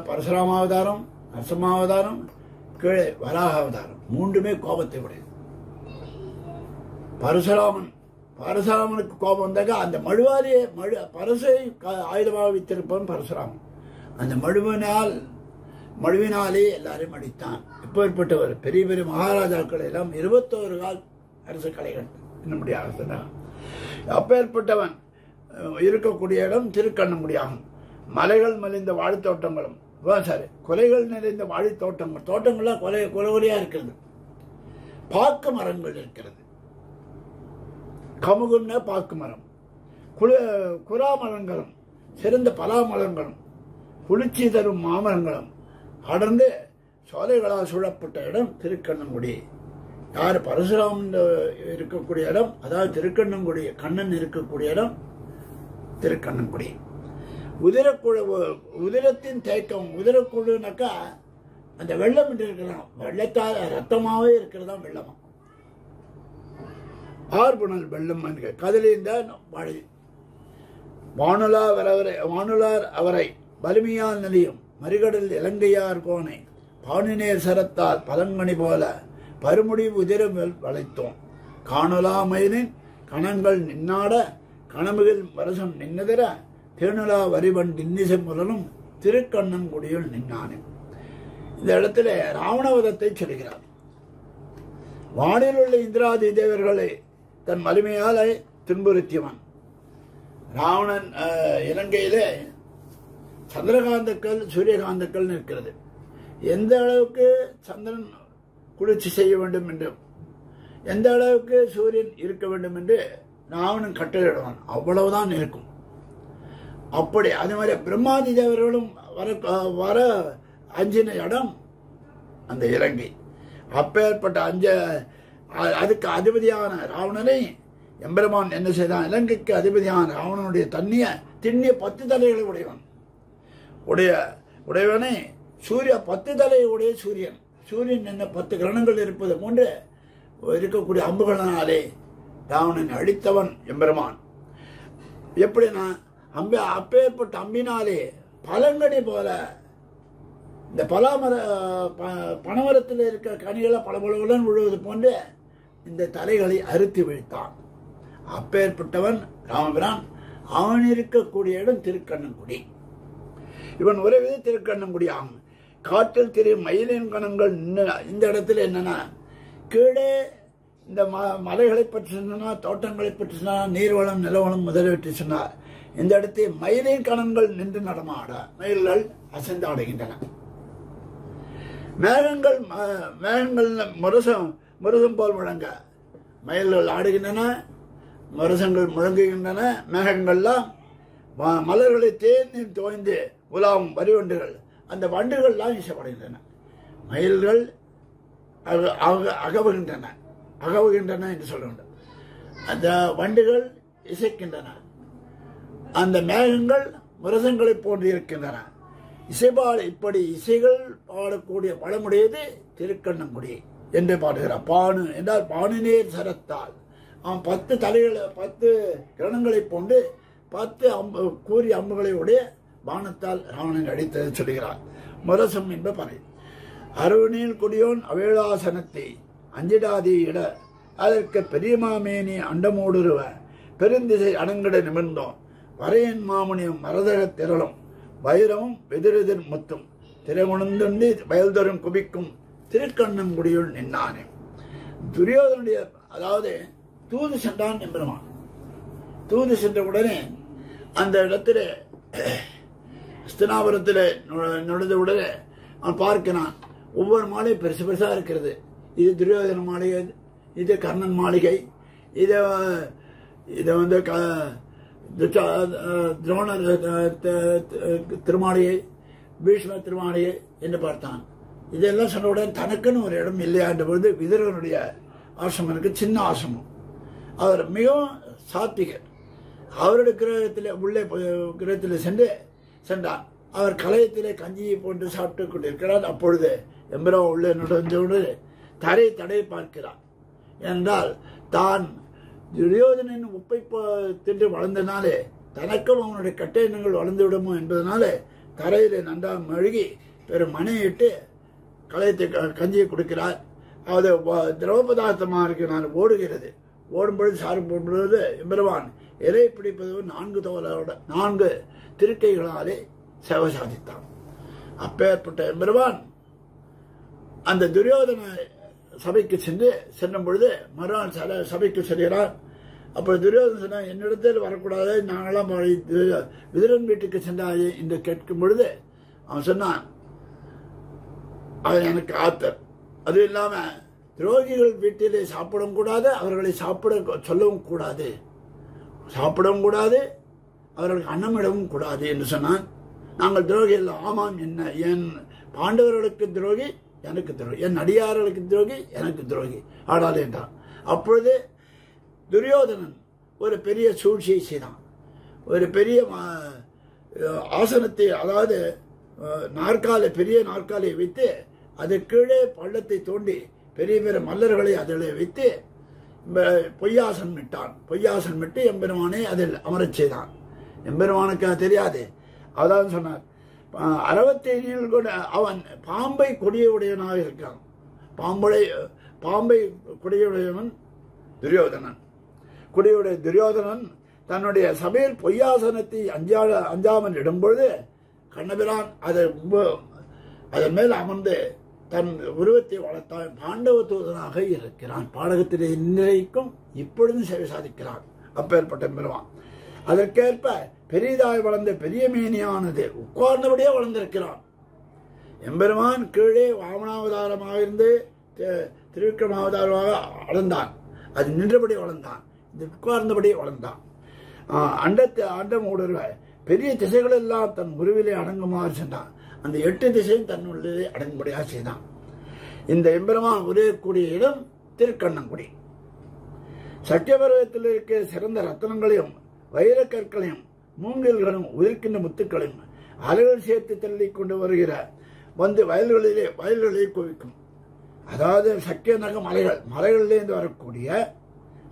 பரசுராமாவதாரம், நரசிம்மாவதாரம், கீழே வராக அவதாரம் 3மே கோபத்தை உடையது. பரசுராமனுக்கு கோபம் வந்தாக்கா அந்த மழுவாரியே பரசை ஆயுதமாக வைத்திருப்பவன் பரசுராமன். அந்த மழுவினாலே எல்லாரையும் அடித்தான். இப்பேற்பட்டவர் பெரிய பெரிய மகாராஜாக்கள் எல்லாம் 21 கால் அரசு கலைகள் என்னுடைய அரசன். அப்பேற்பட்டவன் இருக்கக்கூடிய இடம் திருக்கண்ணங்குடியாகும். மலைகள் மலிந்த வாழைத்தோட்டங்களும் கொலைகள் நிறைந்த தோட்டங்கள்லாம் கொலையா இருக்கிறது. பாக்கு மரங்கள் இருக்கிறது. கமுகுன்னா பாக்கு மரம், குறா மரங்களும் சிறந்த பலா மரங்களும் குளிர்ச்சி தரும் மாமரங்களும் அடர்ந்து சோலைகளால் சூழப்பட்ட இடம் திருக்கண்ணங்குடி யார் பரசுராமன் இருக்கக்கூடிய இடம், அதாவது திருக்கண்ணங்குடி, கண்ணன் இருக்கக்கூடிய இடம் திருக்கண்ணங்குடி. உதிரக்குழு, உதிரத்தின் தேக்கம், உதிரக்குழுனாக்கா அந்த வெள்ளம் என்று இருக்கலாம், வெள்ளத்தால் ரத்தமாவே இருக்கிறதா வெள்ளமா, ஆர்புணல் வெள்ளம் என்க கதலிந்த மழை. வானுலார் அவரை வலிமையால் நலியும் மறிகடல் இலங்கையார் கோனை பாணினேர் சரத்தால் பலங்கணி போல பருமுடி உதிரம் வளைத்தோம். காணுலா மயிலின் கணங்கள் நின்னாட கணமுகில் வரசம் நின்னதிர தேனுலா வரிவன் இன்னிசை முதலும் திருக்கண்ணங்குடியில் நின்னானே. இந்த இடத்துல ராவணவதத்தை சொல்கிறார். வானில் உள்ள இந்திராதி தேவர்களை தன் வலிமையால் துன்புறுத்தியவன் ராவணன். இலங்கையிலே சந்திரகாந்தக்கல் சூரியகாந்தக்கல் இருக்கிறது. எந்த அளவுக்கு சந்திரன் குளிர்ச்சி செய்ய வேண்டும் என்றும் எந்த அளவுக்கு சூரியன் இருக்க வேண்டும் என்று ராவணன் கட்டளையிடுவான், அவ்வளவுதான் இருக்கும். அப்படி அதே மாதிரி பிரம்மாதி தேவர்களும் வர அஞ்சின இடம் அந்த இலங்கை. அப்பேற்பட்ட அதுக்கு அதிபதியான ராவணனை எம்பெருமான் என்ன செய்தான்? இலங்கைக்கு அதிபதியான ராவணனுடைய திண்ணிய 10 தலைகளை உடையவனை சூரிய 10 தலையை உடைய சூரியன். சூரியன் என்ன 10 கிரணங்கள் இருப்பது போன்று இருக்கக்கூடிய அம்புகளினாலே ராவணனை அழித்தவன் எம்பெருமான். எப்படின்னா அப்பேற்பட்ட அம்பினாலே பழங்கனி போல இந்த பனமரத்தில் இருக்க கனிகளை பளபளவுடன் விழுவது போன்று இந்த தலைகளை அறுத்து வீழ்த்தான். அப்பேற்பட்டவன் ராமபிரான். அவன் இருக்கக்கூடிய இடம் திருக்கண்ணங்குடி. இவன் உறவு திருக்கண்ணங்குடி ஆகும். காற்றில் திரு மயிலின் கணங்கள் இந்த இடத்துல என்னன்னா, கீழே இந்த மலைகளை பற்றி சொன்னா, தோட்டங்களை பற்றி சொன்னா, நீர்வளம் நிலவளம் முதலியவற்றை சொன்னார். இந்த இடத்தில் மயிலின் கணங்கள் நின்று நடமாட மயில்கள் அசைந்து ஆடுகின்றன. மேகங்கள் முரசம் போல் முழங்க மயில்கள் ஆடுகின்றன, முரசங்கள் முழங்குகின்றன. மேகங்கள்லாம் மலர்களை தேர்ந்து தோய்ந்து உலாவும் வரிவண்டுகள், அந்த வண்டுகள்லாம் இசைப்படுகின்றன. மயில்கள் அகவுகின்றன என்று சொல்ல வேண்டும். அந்த வண்டுகள் இசைக்கின்றன. அந்த மேகங்கள் முரசங்களை போன்று இருக்கின்றன. இசைபாடு இப்படி இசைகள் பாடக்கூடிய பழமுடையது திருக்கண்ணங்குடி என்று பாடுகிறார். பானு என்றால் பாணினேர் சரத்தால் அவன் 10 தலைகளை 10 கிரணங்களை போன்று 10 கூறிய அம்புகளை உடைய பானத்தால் ராவணன் அடித்ததை சொல்கிறார். முரசம் என்ப பறை. அருவனில் குடியோன் அவேளாசனத்தை அஞ்சிடாதி இட அதற்கு பெரியமாமேனி அண்டமோடுருவ பெருந்திசை அடங்கிட நிமிர்ந்தோம். வரையன் மாமுனியும் மரதக திரளும் வைரமும் வெதிரெதிர் முத்தும் திரைமுணந்தொண்டி வயல்தரும் குபிக்கும் திருக்கண்ணங்குடியுள் நின்னானே. துரியோதனுடைய அதாவது தூது சென்றான் எம்பெருமான். தூது சென்ற உடனே அந்த இடத்துல ஸ்தினாபுரத்தில் நுழைந்த உடனே அவன் பார்க்கிறான். ஒவ்வொரு மாலையும் பெருசு பெருசா இருக்கிறது. இது துரியோதன மாளிகை, இது கர்ணன் மாளிகை, இதை வந்து துரோணர் திருமாளிகை, பீஷ்ம திருமாளிகை என்று பார்த்தான். இதெல்லாம் சொன்னவுடன் தனக்குன்னு ஒரு இடம் இல்லையா என்ற பொழுது விதுரனுடைய ஆசிரமம் இருக்கு, சின்ன ஆசிரமம். அவர் மிகவும் சாத்விகர். அவருடைய கிரகத்தில் உள்ளே கிரகத்தில் சென்றார். அவர் கலையத்திலே கஞ்சியை போன்று சாப்பிட்டுக் கொண்டிருக்கிறார். அப்பொழுது எம்பெருமான் உள்ளே நுழைந்தோடு தடை பார்க்கிறார். என்றால் தான் துரியோதனின் உப்பை தின்று வளர்ந்தனாலே தனக்கும் அவனுடைய கட்ட எண்ணங்கள் வளர்ந்து விடுமோ என்பதனால தரையிலே நன்றாக மழுகி பெரும் மனையிட்டு கலையத்தை கஞ்சியை கொடுக்கிறார். அது திரவ பதார்த்தமாக இருக்கிறனால ஓடுகிறது. ஓடும்பொழுது சாறு போடும்பொழுது எம்பெருமான் இலை பிடிப்பது 4 திருக்கைகளாலே சேவை சாதித்தான். அப்பேற்பட்ட எம்பெருமான் அந்த துரியோதன சபைக்கு சென்றும் பொழுது மறுநாள் சபைக்கு செல்கிறார். அப்போ துரியோதன சொன்னா, என்னிடத்தில் வரக்கூடாது, நாங்களாம் விதுரன் வீட்டுக்கு சென்றாயே என்று கேட்கும் பொழுது அவன் சொன்னான், அவன் எனக்கு ஆத்தர். அது இல்லாம துரோகிகள் வீட்டிலே சாப்பிடவும் கூடாது, அவர்களை சாப்பிட சொல்லவும் கூடாது, சாப்பிடவும் கூடாது, அவர்களுக்கு அன்னமிடவும் கூடாது என்று சொன்னான். நாங்கள் துரோகி இல்லை. ஆமாம், என்ன என் பாண்டவர்களுக்கு துரோகி, எனக்கு துரோகி, என் அடியார்களுக்கு துரோகி, எனக்கு துரோகி ஆடாது என்றான். அப்பொழுது துரியோதனன் ஒரு பெரிய சூழ்ச்சியை செய்தான். ஒரு பெரிய ஆசனத்தை, அதாவது நாற்காலி, பெரிய நாற்காலியை வைத்து அது கீழே பள்ளத்தை தோண்டி பெரிய பெரிய மல்லர்களை அதில் வைத்து பொய்யாசனம் இட்டான். பொய்யாசனம் விட்டு எம்பெருமானை அதில் அமரச் செய்தான். எம்பெருமானுக்கு தெரியாது. அதான் சொன்னார், 67 கூட அவன் பாம்பை கொடியுடையவனாக இருக்கான். பாம்பை கொடியுடையவன் துரியோதனன். கொடியுடைய துரியோதனன் தன்னுடைய சபையில் பொய்யாசனத்தை அஞ்சாமல் இடும்பொழுது கண்ணபிரான் அதன் மேல் அமர்ந்து தன் உருவத்தை வளர்த்தான். பாண்டவ தூதனாக இருக்கிறான். பாடகத்திலே இன்றைக்கும் இப்பொழுதும் சேவை சாதிக்கிறான். அப்பேற்பட்ட பெருமான் அதற்கேற்ப பெரிதாய் வளர்ந்த பெரிய மேனியானது உட்கார்ந்தபடியே வளர்ந்திருக்கிறான். எம்பெருமான் கீழே வாமனாவதாரமாக இருந்து திருவிக்ரமாவதாரமாக வளர்ந்தான். அது நின்றபடி வளர்ந்தான், இது உட்கார்ந்தபடியே வளர்ந்தான். அண்டம் ஊடுருவ பெரிய திசைகள் எல்லாம் தன் உருவிலே அடங்குமாறு சென்றான். அந்த 8 திசையும் தன் உள்ளே அடங்கும்படியாக செய்தான். இந்த எம்பெருமான் உரையக்கூடிய இடம் திருக்கண்ணங்குடி. சத்தியபர்வத்தில் இருக்க சிறந்த ரத்தனங்களையும் வைரக்கற்களையும் மூங்கில்களும் உதிர்க்கின்ற முத்துக்களையும் அலைகள் சேர்த்து தள்ளி கொண்டு வருகிற வந்து வயல்களிலே குவிக்கும். அதாவது சக்கிய நக மலைகளிலிருந்து வரக்கூடிய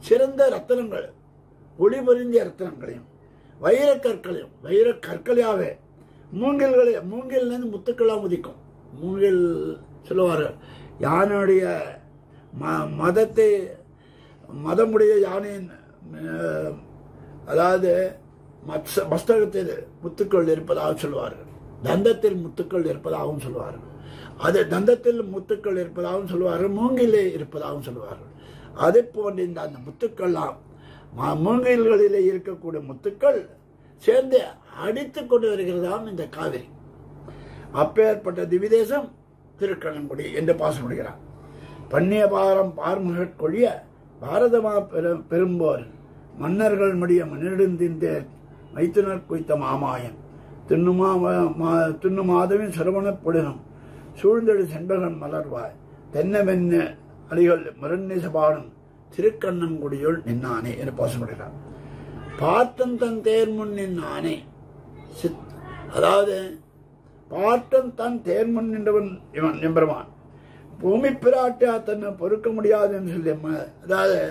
சிறந்த ரத்தனங்கள், ஒளி பொருந்திய ரத்தனங்களையும் வைரக்கற்களையும், வைரக்கற்களையாவே மூங்கிலிருந்து முத்துக்களாக உதிக்கும். மூங்கில் சொல்லுவார்கள், யானையுடைய மதமுடைய யானையின் அதாவது மஸ்தகத்தில் முத்துக்கள் இருப்பதாக சொல்லுவார்கள், தந்தத்தில் முத்துக்கள் இருப்பதாகவும் சொல்லுவார்கள். அது தந்தத்தில் முத்துக்கள் இருப்பதாகவும் சொல்லுவார்கள், மூங்கிலே இருப்பதாகவும் சொல்லுவார்கள். அதே போன்ற இந்த அந்த முத்துக்கள்லாம் மூங்கில்களிலே இருக்கக்கூடிய முத்துக்கள் சேர்ந்து அடித்துக் கொண்டு வருகிறதாம் இந்த காவிரி. அப்பேற்பட்ட திவிதேசம் திருக்கண்ணங்குடி என்று பாசப்படுகிறார். பன்னிய பாரம் பார்முகொழிய பாரதமா பெரும்போர் மன்னர்கள் முடிய மன்னிடந்தேர் மைத்துனர் குய்த்த மாமாயன் தின்னு மாதவின் சிரவணப்படினும் சூழ்ந்தெடு செண்பகன் மலர்வாய் தென்னமென்ன அடிகள் மருநேசபாடும் திருக்கண்ணங்குடியுள் நின்னானே என்று பாசப்படுகிறார். பார்த்தன் தன் தேர்முன் நின்னானே, அதாவது பார்த்தன் தன் தேர்முன் நின்றவன் இவன் எம்பெருமான். பூமி பிராட்டியா தன்னை பொறுக்க முடியாது என்று சொல்லி, அதாவது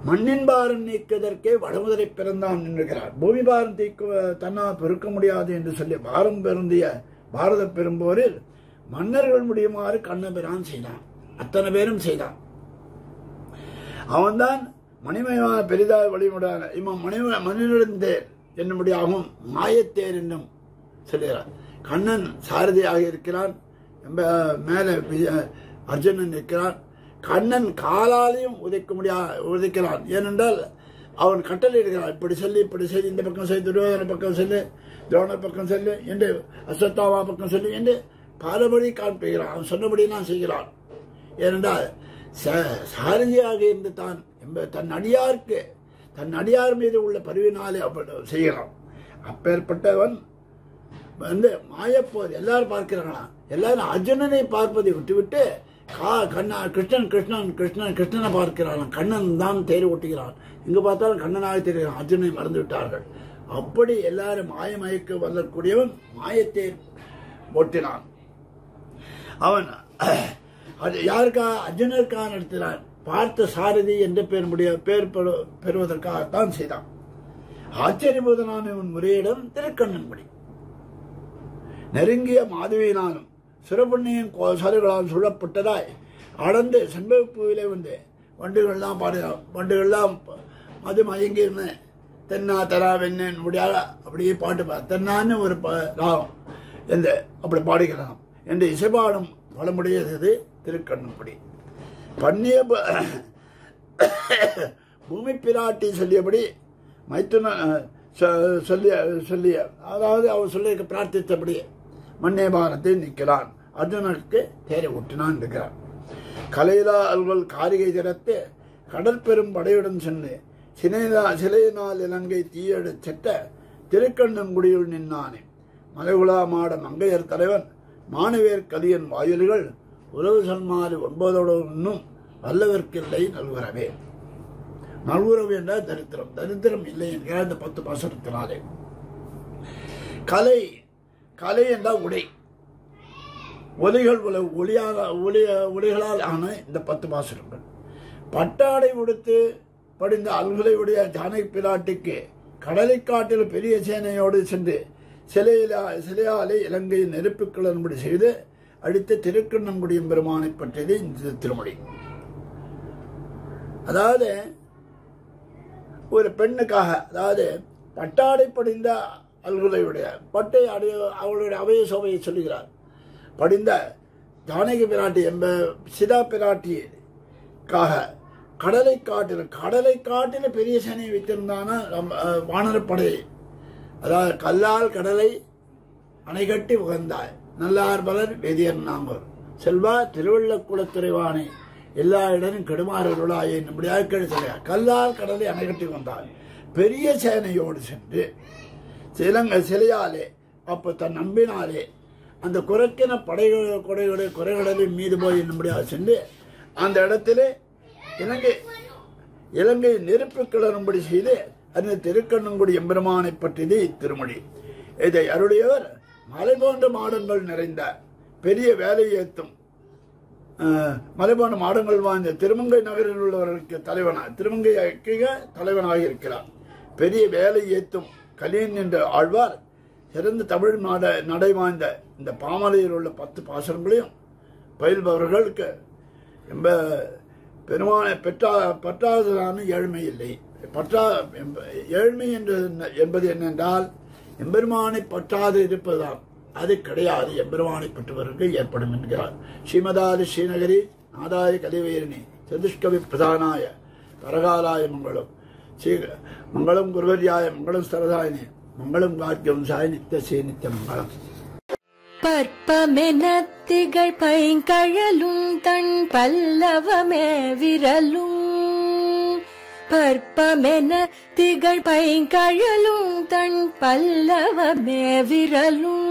மண்ணின் பாரம் நீக்குவதற்கே வடமுதலை பிறந்தான் என்கிறார். பூமி பாரம் தன்னால் பொறுக்க முடியாது என்று சொல்லி பாரம் பெருந்திய பாரத பெரும்போரில் மன்னர்கள் முடியுமாறு கண்ணபிரான் செய்தான். அத்தனை பேரும் செய்தான். அவன்தான் மணிமயமான பெரிதாக வழிமுடான இவன் மணிநெடுந்தேர் என்னும்படியாகவும் மாயத்தேர் என்றும் சொல்லுகிறார். கண்ணன் சாரதியாக இருக்கிறான், மேலே அர்ஜுனன் இருக்கிறான். கண்ணன் காலாலையும் உதைக்கிறான். ஏனென்றால் அவன் கட்டளை இருக்கிறான், இப்படி சொல்லி இந்த பக்கம் சொல்லி, துரியோதன பக்கம் சொல்லு, துரோணர் பக்கம் சொல்லு என்று, அஸ்வத்தாமா பக்கம் சொல்லி என்று பலபடி காண்பிக்கிறான். அவன் சொன்னபடி நான் செய்கிறான். ஏனென்றால் சாரதியாக இருந்து தன் அடியார் மீது உள்ள பரிவினாலே செய்கிறான். அப்பேற்பட்டவன் வந்து மாயப்போது எல்லாரும் பார்க்கிறாங்களாம். எல்லாரும் அர்ஜுனனை பார்ப்பதை விட்டுவிட்டு கிருஷ்ணனை பார்க்கிறான். கண்ணன் தான் தேர் ஓட்டுகிறான். இங்கு பார்த்தாலும் கண்ணனாக தெரிகிறான். அர்ஜுனனை மறந்து விட்டார்கள். அப்படி எல்லாரும் மாயமயக்க வரக்கூடியவன் மாயத்தேர் ஓட்டினான். அவன் அது யாருக்காக? அர்ஜுனருக்காக நடத்தினான். பார்த்த சாரதி என்ற பேர் பெறுவதற்காகத்தான் செய்தான். ஆச்சரியபூதனான இவன் முறையிடம் திருக்கண்ணன்குடி. நெருங்கிய மாதவியினாலும் சிறப்புண்ணியின் சாலைகளால் சூழப்பட்டதாய் அடர்ந்து செண்பகப்பூவிலே வந்து வண்டுகள்லாம் பாடுகிறான். வண்டுகள்லாம் மது மயங்கி இருந்த தென்னா தரா வெண்ணன் முடியாத அப்படியே பாட்டு தென்னான்னு ஒரு ராகம் என்று அப்படி பாடுகிறான் என்று இசைபாடும் வளமுடையது திருக்கண்ணன்குடி. பண்ணிய பூமி பிராட்டி சொல்லியபடி மைத்துன சொல்லிய அதாவது அவர் சொல்லியிருக்க பிரார்த்தித்தபடி மண்ணே பாரத்தை நிற்கிறான். அர்ஜுனனுக்கு தேரை ஒட்டினான் இருக்கிறான். கலையிலா அல்வல் காரிகை திறத்து கடற்பெரும் படையுடன் சென்று சிலையினால் இலங்கை தீயடு செட்ட திருக்கண்ணங்குடியுள் நின்னானே. மலைகுலா மாட மங்கையர் தலைவன் மாணவியர் கலியன் வாயில்கள் உறவு சன்மாறு 9 இன்னும் வல்லவர்க்கில்லை நல்குறவே. நல்குறவு என்றால் தரித்திரம். தரித்திரம் இல்லை என்கிற இந்த 10 பாசுரத்தினாலே. கலை கலை என்றால் உடை. ஒலிகள் ஒலிகளால் ஆன இந்த 10 பாசுரங்கள். பட்டாடை உடுத்து படிந்த அல்குலை உடைய ஜானகி பிராட்டிக்கு கடலை காட்டில் பெரிய சேனையோடு சென்று சிலையாலே இலங்கையை நெருப்புக்கிளம்படி செய்து அடித்த திருக்கண்ணங்குடியும் பெருமானை பற்றியது இந்த திருமொழி. அதாவது ஒரு பெண்ணுக்காக, அதாவது பட்டாடை படிந்த அல்குலையுடைய பட்டை அவளுடைய அவைய சோவையை சொல்லுகிறார். படிந்த ஜானகி பிராட்டி சிதா பிராட்டிக்காக கடலை காட்டில பெரிய சேனையை வைத்திருந்தான வானரப்படை. அதாவது கல்லால் கடலை அணைகட்டி உகந்தாய் நல்லார் பலர் வேதியர் நாங்கோர் செல்வா திருவள்ளக்குளத்துறைவானே எல்லா இடமும் கெடுமாறுகளாயே நம்முடைய சொல்ல கல்லால் கடலை அணைகட்டி வந்தாள். பெரிய சேனையோடு சென்று சிலையாலே அப்போ தன் நம்பினாலே அந்த குறைக்கின குறைகளின் மீது போய் நம்முடைய சென்று அந்த இடத்திலே இலங்கை நெருப்பு கிளறும்படி செய்து அந்த திருக்கண்ணங்குடி எம்பெருமானை பற்றியது இத்திருமொழி. இதை அருடையவர் மலை போன்ற மாடங்கள் நிறைந்த பெரிய வேலை ஏற்றும் மலை போன்ற மாடங்கள் வாய்ந்த திருமங்கை நகரில் உள்ளவர்களுக்கு தலைவனாக இருக்கிறார். பெரிய வேலை ஏற்றும் கலியன் என்ற ஆழ்வார் சிறந்த தமிழ் நடை வாய்ந்த இந்த பாமலையில் உள்ள 10 பாசுரங்களையும் பயில்பவர்களுக்கு பெருமானை பற்றாததான ஏழ்மை இல்லை. ஏழ்மை என்பது என்னென்றால் எம்பெருமானை பற்றாது இருப்பதுதான். அது கிடையாது. எம்பெருமானை பற்றுவதற்கு ஏற்படும் என்கிறார். ஸ்ரீமதாதி ஸ்ரீநகரி நாதாய கலிவேரிணி சதுஷ்கவி பிரதானாய பரகாலாய மங்களம் மங்களம் குருவரியாய மங்களம் ஸ்தரதாயினி மங்களம் கார்கவம்சாய நித்திய நித்திய மங்களம். பற்பமென திகழ் பைங்கழலும் தன் பல்லவமே விரலும். பற்பமென திகழ் பைங்கழலும் தன் பல்லவமே விரலும்.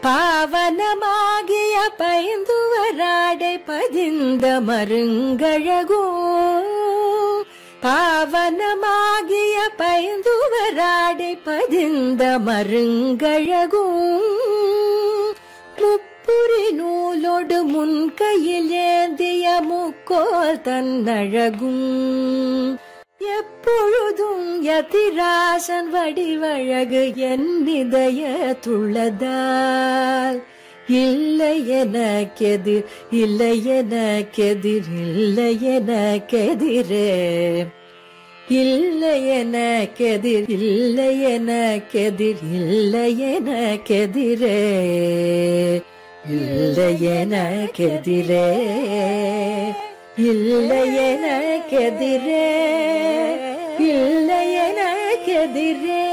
பாவனமாகிய பைந்துவராடை பதிந்த மருங்கழகும். பாவனமாகிய பைந்துவராடை பதிந்த மருங்கழகும். முப்புரி நூலோடு முன்கையில் ஏந்திய முக்கோல் தன்னழகும். எப்பொழுதும் யதிராசன் வடிவழகு என் இதயத்துள்ளதால் இல்லை எனக்கெதிர் இல்லை எனக்கெதிர் இல்லை எனக்கெதிரே. இல்லை எனக்கெதிர் இல்லை எனக்கெதிர் இல்லை எனக்கெதிரே. இல்லை எனக்கெதிரே இல்லை எனக்கெதிரே இல்லை எனக்கெதிரே.